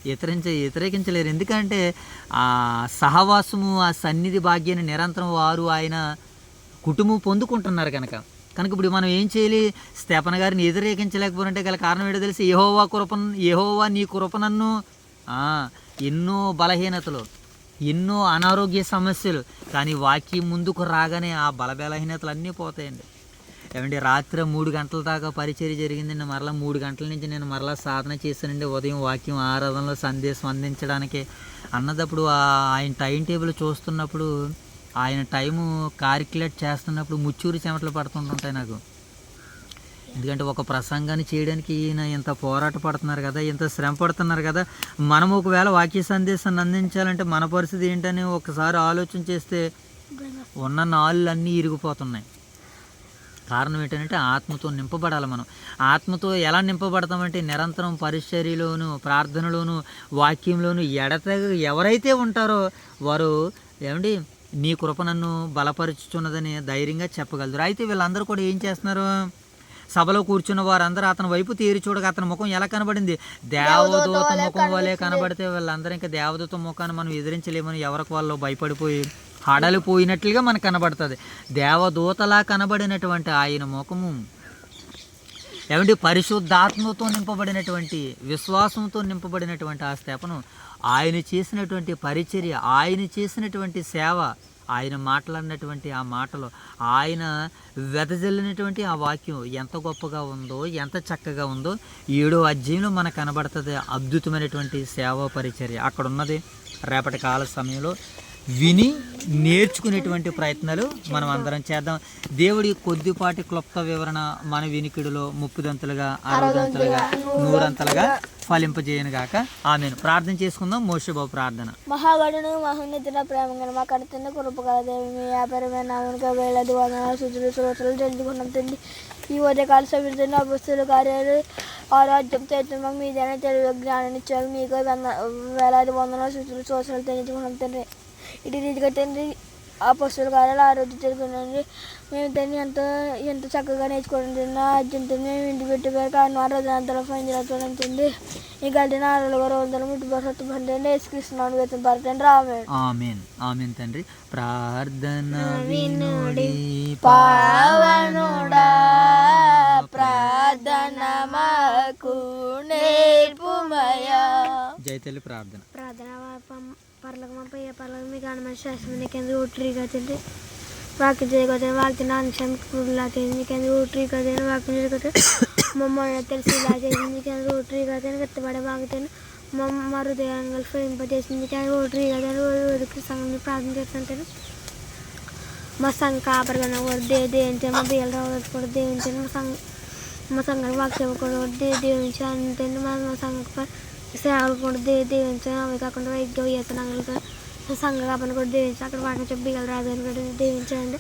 వ్యతిరేకించలేరు. ఎందుకంటే ఆ సహవాసము, ఆ సన్నిధి భాగ్యాన్ని నిరంతరం వారు ఆయన కుటుంబం పొందుకుంటున్నారు కనుక ఇప్పుడు మనం ఏం చేయాలి? స్తెఫను గారిని వ్యతిరేకించలేకపోతే గల కారణం ఏంటో తెలిసి, యెహోవా నీ కృప నన్ను ఎన్నో బలహీనతలు, ఎన్నో అనారోగ్య సమస్యలు, కానీ వాక్యం ముందుకు రాగానే ఆ బలహీనతలు అన్నీ పోతాయండి. ఏమంటే రాత్రి 3 గంటల దాకా పరిచర్య జరిగిందండి. మరలా 3 గంటల నుంచి నేను మరలా సాధన చేశానండి. ఉదయం వాక్యం ఆరాధనలో సందేశం అందించడానికి అన్నదప్పుడు ఆయన టైం టేబుల్ చూస్తున్నప్పుడు, ఆయన టైము కాలిక్యులేట్ చేస్తున్నప్పుడు ముచ్చూరి చెమటలు పడుతుంటాయి నాకు. ఎందుకంటే ఒక ప్రసంగాన్ని చేయడానికి ఈయన ఇంత పోరాట పడుతున్నారు కదా, ఇంత శ్రమ పడుతున్నారు కదా. మనం ఒకవేళ వాక్య సందేశాన్ని అందించాలంటే మన పరిస్థితి ఏంటని ఒకసారి ఆలోచన చేస్తే ఉన్న నాళ్ళు అన్నీ ఇరిగిపోతున్నాయి. కారణం ఏంటంటే ఆత్మతో నింపబడాలి. మనం ఆత్మతో ఎలా నింపబడతామంటే నిరంతరం పరిచర్యలోను, ప్రార్థనలోను, వాక్యంలోను ఎవరైతే ఉంటారో వారు ఏమండి నీ కృప నన్ను బలపరుచుచున్నదని ధైర్యంగా చెప్పగలరు. అయితే వీళ్ళందరూ కూడా ఏం చేస్తున్నారు? సభలో కూర్చున్న వారందరూ అతని వైపు తేరి చూడగా అతని ముఖం ఎలా కనబడింది? దేవదూత ముఖం వలె కనబడితే వీళ్ళందరూ ఇంకా దేవదూత ముఖాన్ని మనం ఎదిరించలేమని ఎవరికి వాళ్ళు భయపడిపోయి హడలిపోయినట్లుగా మనకు కనబడుతుంది. దేవదూతలా కనబడినటువంటి ఆయన ముఖము ఏమంటే పరిశుద్ధాత్మతో నింపబడినటువంటి, విశ్వాసంతో నింపబడినటువంటి ఆ స్తెఫను ఆయన చేసినటువంటి పరిచర్య, ఆయన చేసినటువంటి సేవ, ఆయన మాట్లాడినటువంటి ఆ మాటలు, ఆయన వెదజల్లినటువంటి ఆ వాక్యం ఎంత గొప్పగా ఉందో, ఎంత చక్కగా ఉందో 7వ అధ్యాయంలో మనకు కనబడుతుంది. అద్భుతమైనటువంటి సేవా పరిచర్య అక్కడ ఉన్నది. రేపటి కాల సమయంలో విని నేర్చుకునేటువంటి ప్రయత్నాలు మనం అందరం చేద్దాం. దేవుడి కొద్దిపాటి క్లుప్త వివరణ మన వినికిడిలో 30దంతలుగా, 60దంతలుగా, 100 ఫలింపజేయను గాక. ఆమెను ప్రార్థన చేసుకుందాం. మోషేబాబు ప్రార్థన. మహాగణుడు మహోన్నతుడ ప్రేమ మా కడుతున్న కృపగల దేవి, మీ వ్యాపారమైన నామక వేలాది వందనాలు శుద్ధులు శ్రోతలు జల్లుకున్నాం తండ్రి. ఈ ఉదయకాల సమయంలో అపుస్తుల కార్యాలు ఆరాధ్యం చైతన్యం మీదైనా తెలివి జ్ఞానాన్ని ఇచ్చారు. మీకు వేలాది వందనాలు శుద్ధులు శ్రోతలు తెలియజేసుకున్నాం తండ్రి. ఇటు రీతిగా తండ్రి అపుస్తుల కార్యాలు ఆరోగ్యం తెలుగునండి. మేము తండ్రి ఎంతో చక్కగా నేర్చుకోవడం తండ్రి. అర్జున్ మేము ఇంటి పెట్టుకోవాలి కానీ ఆరోగ్యంతో ఫైన్ చేస్తున్నాం తండ్రి. ఈ గడ్డిన 4 రోజులు ముట్టుబడి వేసుకృష్ణాను వేతన పడతండి. ఆమేన్. ఆమేన్ తండ్రి. ప్రార్థన వినుడి పావనుడా, ప్రార్థన మాకు నేర్పుమయా. జై తల్లి ప్రార్థన. పర్లకు మీకు అనుమతి శాస్త్రం కింద ఊట్రీగా తింటే వాక్యం చేయగలిగితే వాక్యం అనుషంలా చేసింది ఊట్రీగా తిని వాక్యం చేయగలిగితే మమ్మల్ని తెలిసి ఇలా చేసింది కింద ఊట్రీగా తిని వెత్తబడే వాగితేనే మా హృదయాన్ని ఫలింపజేసింది కానీ ఊట్రీగా తిని ఉరికి సంఘం ప్రార్థన చేస్తుంటాను. మా సంఘ కాపరిగా కూడా దేవించాను, మా బియ్యాల రావచ్చు కూడా దేవించాను, మా సంఘానికి వాక్యం కూడా దేవించాను. అంతేంటి మా సంఘ సేవలు కూడా దేవించాను. అవి కాకుండా వైద్య వేతనాలు సంఘ కాపని కూడా దేవించాను. అక్కడ వాటిని చెప్పి బియ్యాల రాదని కూడా దేవించానండి.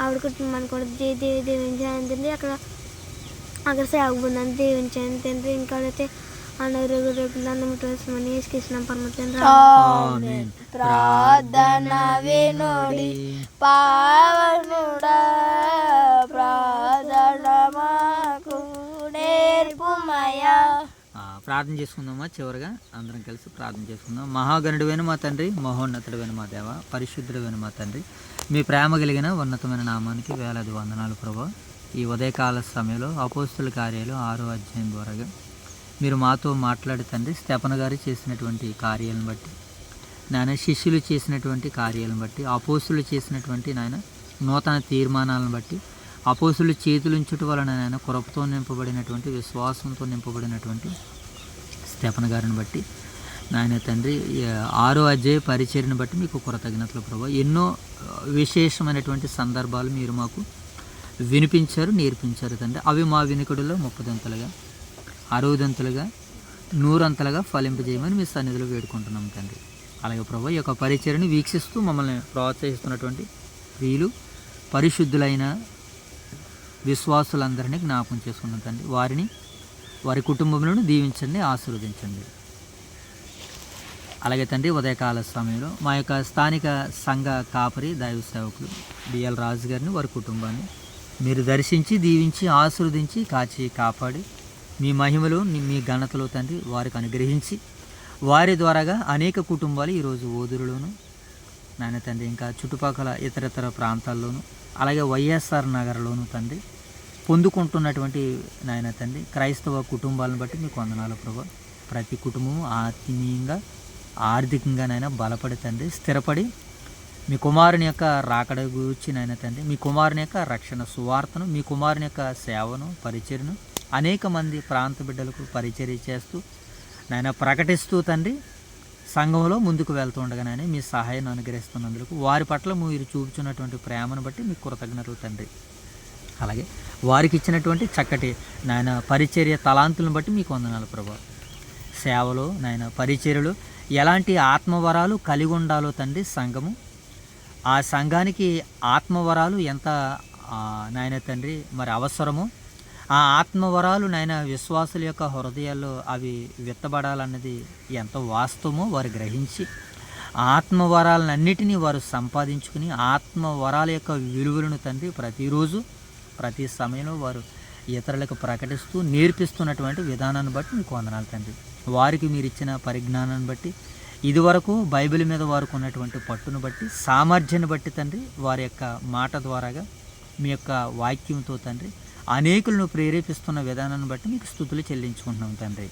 ఆవిడ కుటుంబాన్ని కూడా దేవించాను. అంతండి అక్కడ సేవ బృందాన్ని దేవించాను తండ్రి. ఇంకా అయితే అన్నమని వేసుకృష్ణ పరమతండ్రి. ప్రార్థన వినుడి పావనుడా, ప్రార్థన మాకు నేర్పుమయా. ప్రార్థన చేసుకుందామా? చివరిగా అందరం కలిసి ప్రార్థన చేసుకుందాం. మహాగణుడివైన మా తండ్రి, మహోన్నతుడైన మా దేవ, పరిశుద్ధుడైన మా తండ్రి, మీ ప్రేమ కలిగిన ఉన్నతమైన నామానికి వేలాది వందనాలు ప్రభా. ఈ ఉదయకాల సమయంలో అపోస్తుల కార్యాలు 6వ అధ్యాయం ద్వారాగా మీరు మాతో మాట్లాడి తండ్రి, స్తెఫను గారు చేసినటువంటి కార్యాలను బట్టి, నాయన శిష్యులు చేసినటువంటి కార్యాలను బట్టి, అపోస్తులు చేసినటువంటి నాయన నూతన తీర్మానాలను బట్టి, అపోస్తులు చేతులుంచుట వలన నాయన కృపతో నింపబడినటువంటి, విశ్వాసంతో నింపబడినటువంటి స్తెఫను గారిని బట్టి నాయన తండ్రి 6వ అధ్యాయ పరిచర్యను బట్టి మీకు కృతజ్ఞతలు ప్రభావ. ఎన్నో విశేషమైనటువంటి సందర్భాలు మీరు మాకు వినిపించారు, నేర్పించారు తండ్రి. అవి మా వినికుడిలో 30దంతలుగా, 60దంతలుగా, నూరంతలుగా ఫలింపజేయమని మీ సన్నిధిలో వేడుకుంటున్నాం తండ్రి. అలాగే ప్రభు, ఈ యొక్క పరిచర్ని వీక్షిస్తూ మమ్మల్ని ప్రోత్సహిస్తున్నటువంటి వీళ్ళు పరిశుద్ధులైన విశ్వాసులందరినీ జ్ఞాపకం చేసుకున్నాం తండ్రి. వారిని, వారి కుటుంబములను దీవించండి, ఆశీర్వదించండి. అలాగే తండ్రి, ఉదయకాల సమయంలో మా యొక్క స్థానిక సంఘ కాపరి దైవ సేవకులు బిఎల్ రాజు గారిని, వారి కుటుంబాన్ని మీరు దర్శించి, దీవించి, ఆశీర్వదించి, కాచి, కాపాడి మీ మహిమలో, మీ ఘనతలో తండ్రి వారికి అనుగ్రహించి, వారి ద్వారాగా అనేక కుటుంబాలు ఈరోజు ఓదురులోను నాయన తండ్రి, ఇంకా చుట్టుపక్కల ఇతరితర ప్రాంతాల్లోనూ, అలాగే వైఎస్ఆర్ నగర్లోను తండ్రి పొందుకుంటున్నటువంటి నాయన తండ్రి క్రైస్తవ కుటుంబాలను బట్టి మీకు వందనాలు ప్రభు. ప్రతి కుటుంబము ఆత్మీయంగా, ఆర్థికంగా నాయన బలపడి తండ్రి స్థిరపడి మీ కుమారుని యొక్క రాకడ గురించి నాయన తండ్రి, మీ కుమారుని యొక్క రక్షణ సువార్తను, మీ కుమారుని యొక్క సేవను, పరిచర్ను అనేక మంది ప్రాంత బిడ్డలకు పరిచర్య చేస్తూ నాయన ప్రకటిస్తూ తండ్రి సంఘంలో ముందుకు వెళ్తూ ఉండగా నాయన మీ సహాయాన్ని అనుగ్రహిస్తున్నందుకు, వారి పట్ల మీరు చూపుచున్నటువంటి ప్రేమను బట్టి మీకు కృతజ్ఞతలు తండ్రి. అలాగే వారికి ఇచ్చినటువంటి చక్కటి నాయన పరిచర్య తలాంతులను బట్టి మీకు వందనాలు ప్రభు. సేవలో నాయన పరిచర్యలు ఎలాంటి ఆత్మవరాలు కలిగి ఉండాలో తండ్రి సంఘము, ఆ సంఘానికి ఆత్మవరాలు ఎంత నాయన తండ్రి మరి అవసరమో, ఆ ఆత్మవరాలు నాయన విశ్వాసుల యొక్క హృదయాల్లో అవి విత్తబడాలన్నది ఎంత వాస్తవమో వారు గ్రహించి, ఆత్మవరాలన్నిటినీ వారు సంపాదించుకుని, ఆత్మవరాల యొక్క విలువలను తండ్రి ప్రతిరోజు ప్రతి సమయంలో వారు ఇతరులకు ప్రకటిస్తూ నేర్పిస్తున్నటువంటి విధానాన్ని బట్టి మీకు వందనాలు తండ్రి. వారికి మీరు ఇచ్చిన పరిజ్ఞానాన్ని బట్టి, ఇదివరకు బైబిల్ మీద వారికి ఉన్నటువంటి పట్టును బట్టి, సామర్థ్యాన్ని బట్టి తండ్రి, వారి యొక్క మాట ద్వారాగా మీ యొక్క వాక్యంతో తండ్రి అనేకులను ప్రేరేపిస్తున్న విధానాన్ని బట్టి మీకు స్తుతులు చెల్లించుకుంటున్నాం తండ్రి.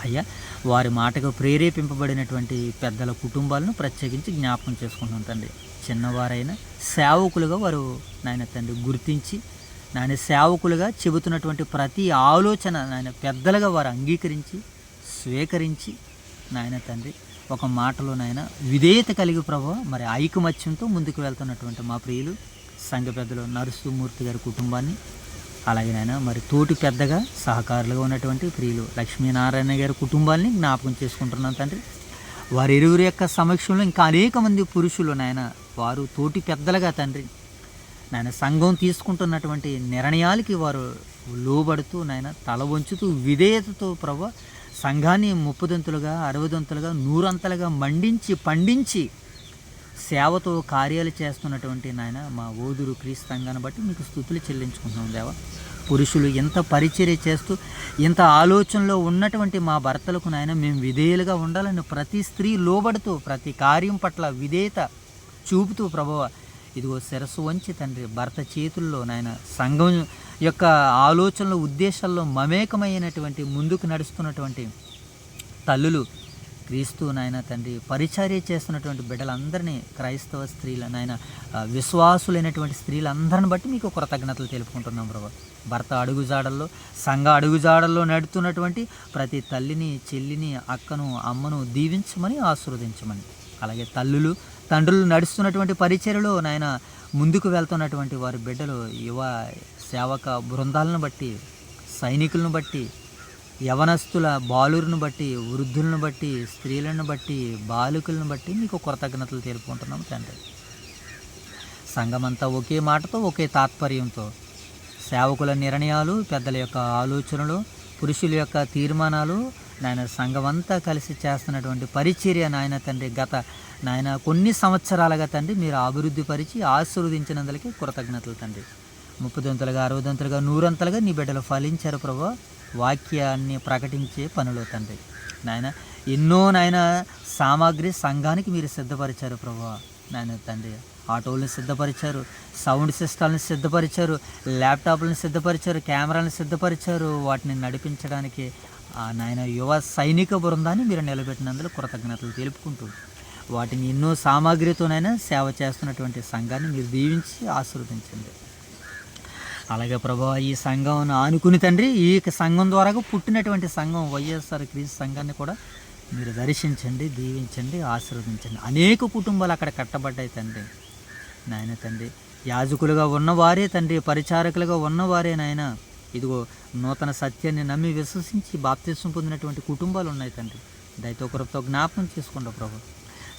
అయ్యా, వారి మాటకు ప్రేరేపింపబడినటువంటి పెద్దల కుటుంబాలను ప్రత్యేకించి జ్ఞాపకం చేసుకుంటున్నాం తండ్రి. చిన్నవారైన సేవకులుగా వారు నాయన తండ్రి గుర్తించి, నాయన సేవకులుగా చెబుతున్నటువంటి ప్రతి ఆలోచన నాయన పెద్దలుగా వారు అంగీకరించి, స్వీకరించి నాయన తండ్రి ఒక మాటలో నాయన విధేయత కలిగి ప్రభు మరి ఐకమత్యంతో ముందుకు వెళ్తున్నటువంటి మా ప్రియులు సంఘ పెద్దలు నరసింహమూర్తి గారి కుటుంబాన్ని, అలాగే నాయన మరి తోటి పెద్దగా సహకారులుగా ఉన్నటువంటి ప్రియులు లక్ష్మీనారాయణ గారి కుటుంబాన్ని జ్ఞాపకం చేసుకుంటున్నాం తండ్రి. వారి ఇరువురి యొక్క సమక్షంలో ఇంకా అనేక మంది పురుషులు నాయన వారు తోటి పెద్దలుగా తండ్రి నాయన సంఘం తీసుకుంటున్నటువంటి నిర్ణయాలకి వారు లోబడుతూ నాయన తల వంచుతూ విధేయతతో ప్రభు సంఘాన్ని 30 60 100 మండించి పండించి సేవతో కార్యాలు చేస్తున్నటువంటి నాయన మా ఓదురు క్రీస్తు సంఘాన్ని బట్టి మీకు స్తుతులు చెల్లించుకుంటున్నాం దేవా. పురుషులు ఎంత పరిచర్య చేస్తూ, ఇంత ఆలోచనలో ఉన్నటువంటి మా భర్తలకు నాయన మేము విధేయులుగా ఉండాలని ప్రతి స్త్రీ లోబడుతూ, ప్రతి కార్యం పట్ల విధేయత చూపుతూ ప్రభువ ఇదిగో శిరస్సు వంచి తండ్రి భర్త చేతుల్లో నాయన సంఘం యొక్క ఆలోచనలు, ఉద్దేశాల్లో మమేకమైనటువంటి ముందుకు నడుస్తున్నటువంటి తల్లులు, క్రీస్తు నాయన తండ్రి పరిచర్య చేస్తున్నటువంటి బిడ్డలందరినీ, క్రైస్తవ స్త్రీల నాయన విశ్వాసులైనటువంటి స్త్రీలందరిని బట్టి మీకు కృతజ్ఞతలు తెలుపుకుంటున్నాం ప్రభు. భర్త అడుగుజాడల్లో, సంఘ అడుగుజాడల్లో నడుతున్నటువంటి ప్రతి తల్లిని, చెల్లిని, అక్కను, అమ్మను దీవించమని, ఆశీర్వదించమని, అలాగే తల్లులు, తండ్రులు నడుస్తున్నటువంటి పరిచర్యలో నాయన ముందుకు వెళ్తున్నటువంటి వారి బిడ్డలు, యువ సేవక బృందాలను బట్టి, సైనికులను బట్టి, యవనస్తుల బాలులను బట్టి, వృద్ధులను బట్టి, స్త్రీలను బట్టి, బాలికలను బట్టి మీకు కృతజ్ఞతలు తెలుపుకుంటున్నాం తండ్రి. సంఘమంతా ఒకే మాటతో, ఒకే తాత్పర్యంతో సేవకుల నిర్ణయాలు, పెద్దల యొక్క ఆలోచనలు, పురుషుల యొక్క తీర్మానాలు నాయన సంఘమంతా కలిసి చేస్తున్నటువంటి పరిచర్య నాయన తండ్రి గత నాయన కొన్ని సంవత్సరాలుగా తండ్రి మీరు అభివృద్ధి పరిచి ఆశీర్వదించినందులకి కృతజ్ఞతలు తండ్రి. 30 60 100 నీ బిడ్డలు ఫలించారు ప్రభు. వాక్యాన్ని ప్రకటించే పనిలో తండ్రి నాయన ఎన్నో నాయన సామాగ్రి సంఘానికి మీరు సిద్ధపరిచారు ప్రభు. నాయన తండ్రి ఆటోలను సిద్ధపరిచారు, సౌండ్ సిస్టాలను సిద్ధపరిచారు, ల్యాప్టాప్లను సిద్ధపరిచారు, కెమెరాలను సిద్ధపరిచారు. వాటిని నడిపించడానికి నాయన యువ సైనిక బృందాన్ని మీరు నిలబెట్టినందుకు కృతజ్ఞతలు తెలుపుకుంటూ, వాటిని ఎన్నో సామాగ్రితోనైనా సేవ చేస్తున్నటువంటి సంఘాన్ని మీరు దీవించి ఆశీర్వదించండి. అలాగే ప్రభావ ఈ సంఘం ఆనుకుని తండ్రి ఈ సంఘం ద్వారా పుట్టినటువంటి సంఘం వైఎస్ఆర్ క్రీస్తు సంఘాన్ని కూడా మీరు దర్శించండి, దీవించండి, ఆశీర్వదించండి. అనేక కుటుంబాలు అక్కడ కట్టబడ్డాయి తండ్రి. నాయన తండ్రి యాజకులుగా ఉన్నవారే తండ్రి, పరిచారకులుగా ఉన్నవారే నాయన ఇదిగో నూతన సత్యాన్ని నమ్మి విశ్వసించి బాప్తిస్మం పొందినటువంటి కుటుంబాలు ఉన్నాయి తండ్రి. దయతో కృపతో జ్ఞాపకం చేసుకోండి ప్రభు.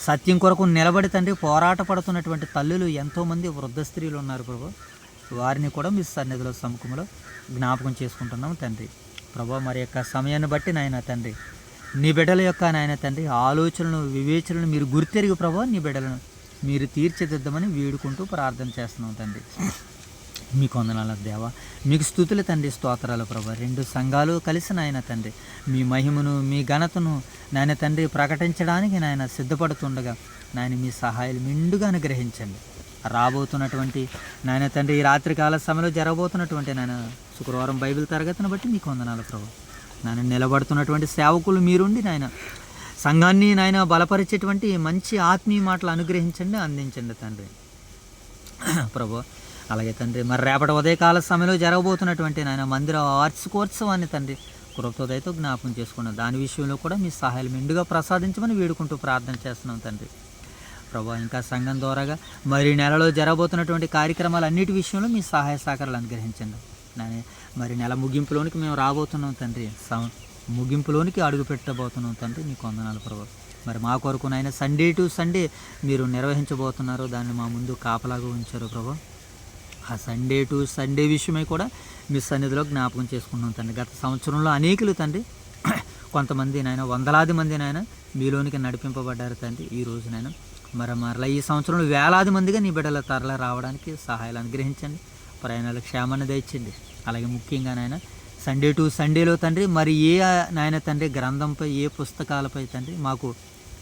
సత్యం కొరకు నిలబడి తండ్రి పోరాట పడుతున్నటువంటి తల్లులు ఎంతోమంది వృద్ధ స్త్రీలు ఉన్నారు ప్రభు. వారిని కూడా మీ సన్నిధిలో సముఖంలో జ్ఞాపకం చేసుకుంటున్నాం తండ్రి. ప్రభు మరి యొక్క సమయాన్ని బట్టి నాయన తండ్రి నీ బిడ్డల యొక్క నాయన తండ్రి ఆలోచనలు వివేచనలు మీరు గుర్తెరిగి ప్రభు నీ బిడ్డలను మీరు తీర్చిదిద్దామని వేడుకుంటూ ప్రార్థన చేస్తున్నాం తండ్రి. మీకు వందనాల దేవా, మీకు స్తుతులు తండ్రి, స్తోత్రాలు ప్రభా. 2 సంఘాలు కలిసి నాయన తండ్రి మీ మహిమను మీ ఘనతను నాయన తండ్రి ప్రకటించడానికి నాయన సిద్ధపడుతుండగా నాయన మీ సహాయాలు మెండుగా అనుగ్రహించండి. రాబోతున్నటువంటి నాయన తండ్రి ఈ రాత్రికాల సమయంలో జరగబోతున్నటువంటి నాయన శుక్రవారం బైబిల్ తరగతిని బట్టి మీకు వందనాలు ప్రభు. నాయన నిలబడుతున్నటువంటి సేవకులు మీరుండి నాయన సంఘాన్ని నాయన బలపరిచేటువంటి మంచి ఆత్మీయ మాటలు అనుగ్రహించండి, అందించండి తండ్రి ప్రభు. అలాగే తండ్రి మరి రేపటి ఉదయకాల సమయంలో జరగబోతున్నటువంటి నాయన మందిర వార్షికోత్సవాన్ని తండ్రి కృపతో దయతో జ్ఞాపకం చేసుకున్నాం. దాని విషయంలో కూడా మీ సహాయాలు మెండుగా ప్రసాదించమని వేడుకుంటూ ప్రార్థన చేస్తున్నాం తండ్రి ప్రభా. ఇంకా సంఘం ద్వారాగా మరి నెలలో జరగబోతున్నటువంటి కార్యక్రమాలు అన్నిటి విషయంలో మీ సహాయ సహకారాలు అనుగ్రహించండి. మరి నెల ముగింపులోనికి మేము రాబోతున్నాం తండ్రి, ముగింపులోనికి అడుగు పెట్టబోతున్నాం తండ్రి. మీకు వందనాలు ప్రభు. మరి మా కొరకు నాయన సండే టు సండే మీరు నిర్వహించబోతున్నారు, దాన్ని మా ముందు కాపలాగా ఉంచారు ప్రభు. ఆ సండే టు సండే విషయమై కూడా మీ సన్నిధిలో జ్ఞాపకం చేసుకున్నాం తండ్రి. గత సంవత్సరంలో అనేకులు తండ్రి కొంతమంది నాయన వందలాది మంది నాయన మీలోనికి నడిపింపబడ్డారు తండ్రి. ఈ రోజు నాయన మరలా ఈ సంవత్సరంలో వేలాది మందిగా నీ బిడ్డల తరలి రావడానికి సహాయాలు అనుగ్రహించండి, ప్రయాణాల క్షేమాన్ని దయచండి. అలాగే ముఖ్యంగా నాయన సండే టు సండేలో తండ్రి మరి ఏ నాయన తండ్రి గ్రంథంపై ఏ పుస్తకాలపై తండ్రి మాకు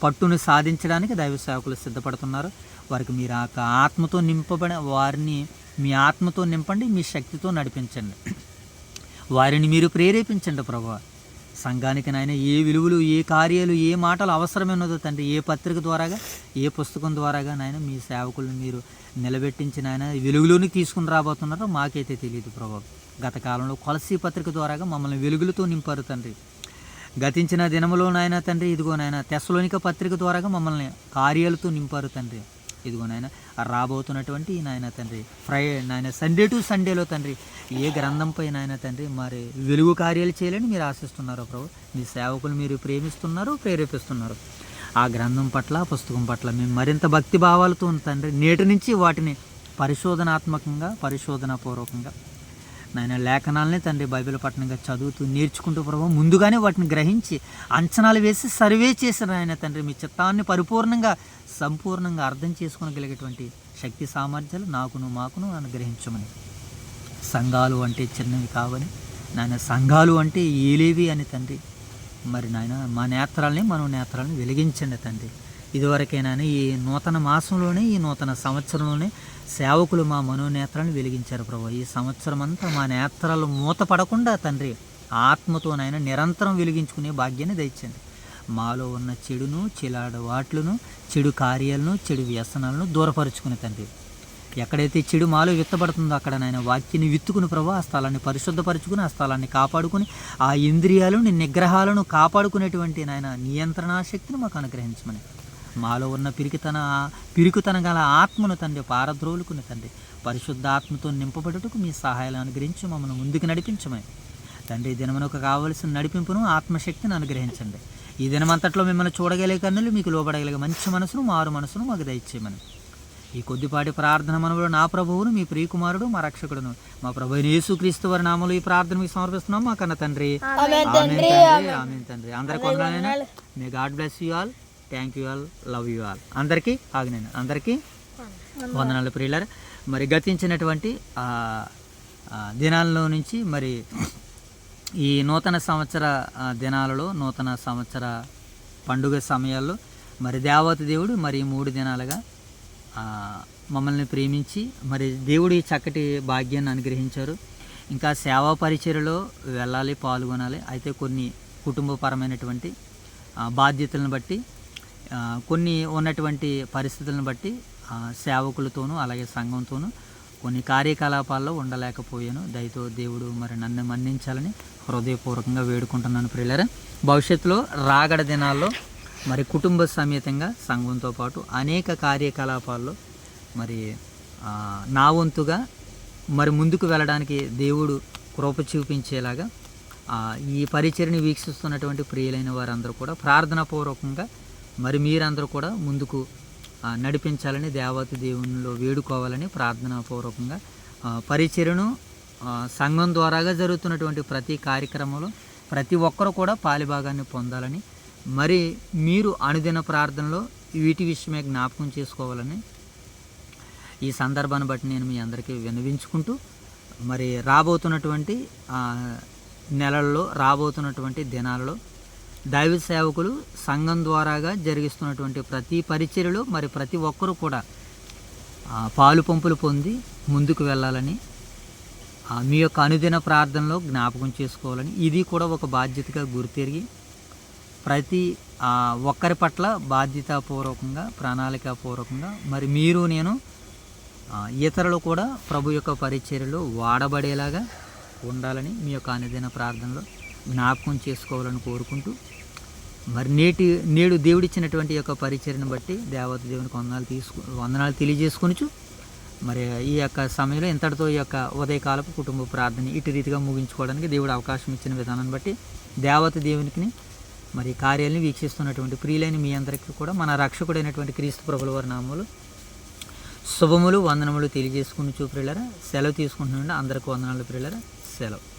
పట్టును సాధించడానికి దైవ సేవకులు సిద్ధపడుతున్నారు. వారికి మీరు ఆ ఆత్మతో నింపబడి వారిని మీ ఆత్మతో నింపండి, మీ శక్తితో నడిపించండి, వారిని మీరు ప్రేరేపించండి ప్రభు. సంఘానికి నాయన ఏ విలువలు ఏ కార్యాలు ఏ మాటలు అవసరమైనదో తండ్రి ఏ పత్రిక ద్వారాగా ఏ పుస్తకం ద్వారాగా నాయన మీ సేవకులను మీరు నిలబెట్టించిన ఆయన వెలుగులోనికి తీసుకుని రాబోతున్నారో మాకైతే తెలియదు ప్రభు. గత కాలంలో కొలసీ పత్రిక ద్వారాగా మమ్మల్ని వెలుగులతో నింపారు తండ్రి. గతించిన దినములో నాయన తండ్రి ఇదిగో నాయన తెస్సలోనిక పత్రిక ద్వారాగా మమ్మల్ని కార్యాలతో నింపారు తండ్రి. ఇదిగో నాయన రాబోతున్నటువంటి నాయన తండ్రి నాయన సండే టు సండేలో తండ్రి ఏ గ్రంథంపై నాయన తండ్రి మరి వెలుగు కార్యాలు చేయాలని మీరు ఆశిస్తున్నారో ప్రభు. మీ సేవకులు మీరు ప్రేమిస్తున్నారు, ప్రేరేపిస్తున్నారు. ఆ గ్రంథం పట్ల పుస్తకం పట్ల మేము మరింత భక్తి భావాలతో తండ్రి నేటి నుంచి వాటిని పరిశోధనాత్మకంగా పరిశోధనాపూర్వకంగా నాయన లేఖనాలనే తండ్రి బైబిల్ పట్టణంగా చదువుతూ నేర్చుకుంటూ ప్రభు ముందుగానే వాటిని గ్రహించి అంచనాలు వేసి సర్వే చేసిన ఆయన తండ్రి మీ చిత్తాన్ని పరిపూర్ణంగా సంపూర్ణంగా అర్థం చేసుకోగలిగేటువంటి శక్తి సామర్థ్యాలు మాకును అనుగ్రహించమని. సంఘాలు అంటే చిన్నవి కావని నాయన, సంఘాలు అంటే ఏలేవి అని తండ్రి మరి నాయన మా నేత్రాలని వెలిగించండి తండ్రి. ఇదివరకైనా ఈ నూతన మాసంలోనే ఈ నూతన సంవత్సరంలోనే సేవకులు మా మనోనేత్రాలను వెలిగించారు ప్రభు. ఈ సంవత్సరం అంతా మా నేత్రాలు మూతపడకుండా తండ్రి ఆత్మతోనైనా నిరంతరం వెలిగించుకునే భాగ్యాన్ని దయచండి. మాలో ఉన్న చెడును చిలాడవాట్లను చెడు కార్యాలను చెడు వ్యసనాలను దూరపరుచుకుని తండ్రి ఎక్కడైతే చెడు మాలో విత్తబడుతుందో అక్కడ నాయన వాక్యాన్ని విత్తుకుని ప్రభు ఆ స్థలాన్ని పరిశుద్ధపరచుకుని ఆ స్థలాన్ని కాపాడుకుని ఆ ఇంద్రియాలను నిగ్రహాలను కాపాడుకునేటువంటి నాయన నియంత్రణా శక్తిని మాకు అనుగ్రహించమని. మాలో ఉన్న పిరికితన గల ఆత్మను తండ్రి పారద్రోలుకుని తండ్రి పరిశుద్ధ ఆత్మతో నింపబడుటకు మీ సహాయాలు అనుగ్రహించి మమ్మల్ని ముందుకు నడిపించమని తండ్రి. దినమునకు కావలసిన నడిపింపును ఆత్మశక్తిని అనుగ్రహించండి. ఈ దినమంతట్లో మిమ్మల్ని చూడగలిగే కన్నులు మీకు లోబడగలిగే మంచి మనసును మారు మనసును మాకు దయచేయమని ఈ కొద్దిపాటి ప్రార్థన మనవుడు నా ప్రభువును మీ ప్రియకుమారుడు మా రక్షకుడును మా ప్రభు యేసుక్రీస్తు వారి నామములో ఈ ప్రార్థన మీకు సమర్పిస్తున్నాం మా కన్న తండ్రి. ఆమేన్ తండ్రి. అందరికి వందనాలైనా. May God bless you all. Thank you all. Love you all. అందరికీ అందరికీ వందనాలు ప్రియులారా. మరి గతించినటువంటి దినాల్లో నుంచి మరి ఈ నూతన సంవత్సర దినాలలో నూతన సంవత్సర పండుగ సమయాల్లో మరి దేవత దేవుడు మరి 3 దినాలుగా మమ్మల్ని ప్రేమించి మరి దేవుడి చక్కటి భాగ్యాన్ని అనుగ్రహించారు. ఇంకా సేవా పరిచర్యలో వెళ్ళాలి, పాల్గొనాలి. అయితే కొన్ని కుటుంబపరమైనటువంటి బాధ్యతలను బట్టి కొన్ని ఉన్నటువంటి పరిస్థితులను బట్టి సేవకులతోనూ అలాగే సంఘంతోనూ కొన్ని కార్యకలాపాల్లో ఉండలేకపోయాను. దయతో దేవుడు మరి నన్ను మన్నించాలని హృదయపూర్వకంగా వేడుకుంటున్నాను ప్రియులారా. భవిష్యత్తులో రాగడ దినాల్లో మరి కుటుంబ సమేతంగా సంఘంతో పాటు అనేక కార్యకలాపాల్లో మరి నా వంతుగా మరి ముందుకు వెళ్ళడానికి దేవుడు కృప చూపించేలాగా ఈ పరిచర్ని వీక్షిస్తున్నటువంటి ప్రియులైన వారందరూ కూడా ప్రార్థనాపూర్వకంగా మరి మీరందరూ కూడా ముందుకు నడిపించాలని దేవాతి దేవునిలో వేడుకోవాలని ప్రార్థనాపూర్వకంగా పరిచర్ను సంఘం ద్వారాగా జరుగుతున్నటువంటి ప్రతి కార్యక్రమంలో ప్రతి ఒక్కరు కూడా పాలిభాగాన్ని పొందాలని మరి మీరు అనుదిన ప్రార్థనలో వీటి విషయమే జ్ఞాపకం చేసుకోవాలని ఈ సందర్భాన్ని బట్టి నేను మీ అందరికీ విన్నవించుకుంటూ మరి రాబోతున్నటువంటి నెలల్లో రాబోతున్నటువంటి దినాలలో దైవ సేవకులు సంఘం ద్వారాగా జరిగిస్తున్నటువంటి ప్రతి పరిచర్యలో మరి ప్రతి ఒక్కరూ కూడా పాలు పంపులు పొంది ముందుకు వెళ్ళాలని మీ యొక్క అనుదిన ప్రార్థనలో జ్ఞాపకం చేసుకోవాలని ఇది కూడా ఒక బాధ్యతగా గుర్తెరిగి ప్రతి ఒక్కరి పట్ల బాధ్యతాపూర్వకంగా ప్రణాళికాపూర్వకంగా మరి మీరు నేను ఇతరులు కూడా ప్రభు యొక్క పరిచర్యలో వాడబడేలాగా ఉండాలని మీ యొక్క అనుదిన ప్రార్థనలో జ్ఞాపకం చేసుకోవాలని కోరుకుంటూ మరి నేడు దేవుడిచ్చినటువంటి యొక్క పరిచర్యను బట్టి దేవత దేవునికి వందనాలు తెలియజేసుకొనిచు మరి ఈ యొక్క సమయంలో ఇంతటితో ఈ యొక్క ఉదయకాలపు కుటుంబ ప్రార్థన ఇటు రీతిగా ముగించుకోవడానికి దేవుడు అవకాశం ఇచ్చిన విధానాన్ని బట్టి దేవత దేవునికి మరి కార్యాలను వీక్షిస్తున్నటువంటి ప్రియులైన మీ అందరికీ కూడా మన రక్షకుడైనటువంటి క్రీస్తు ప్రభుల వారి నామములు శుభములు వందనములు తెలియజేసుకుని ప్రియులారా సెలవు తీసుకుంటున్నాండి. అందరికీ వందనాలు ప్రియులారా. సెలవు.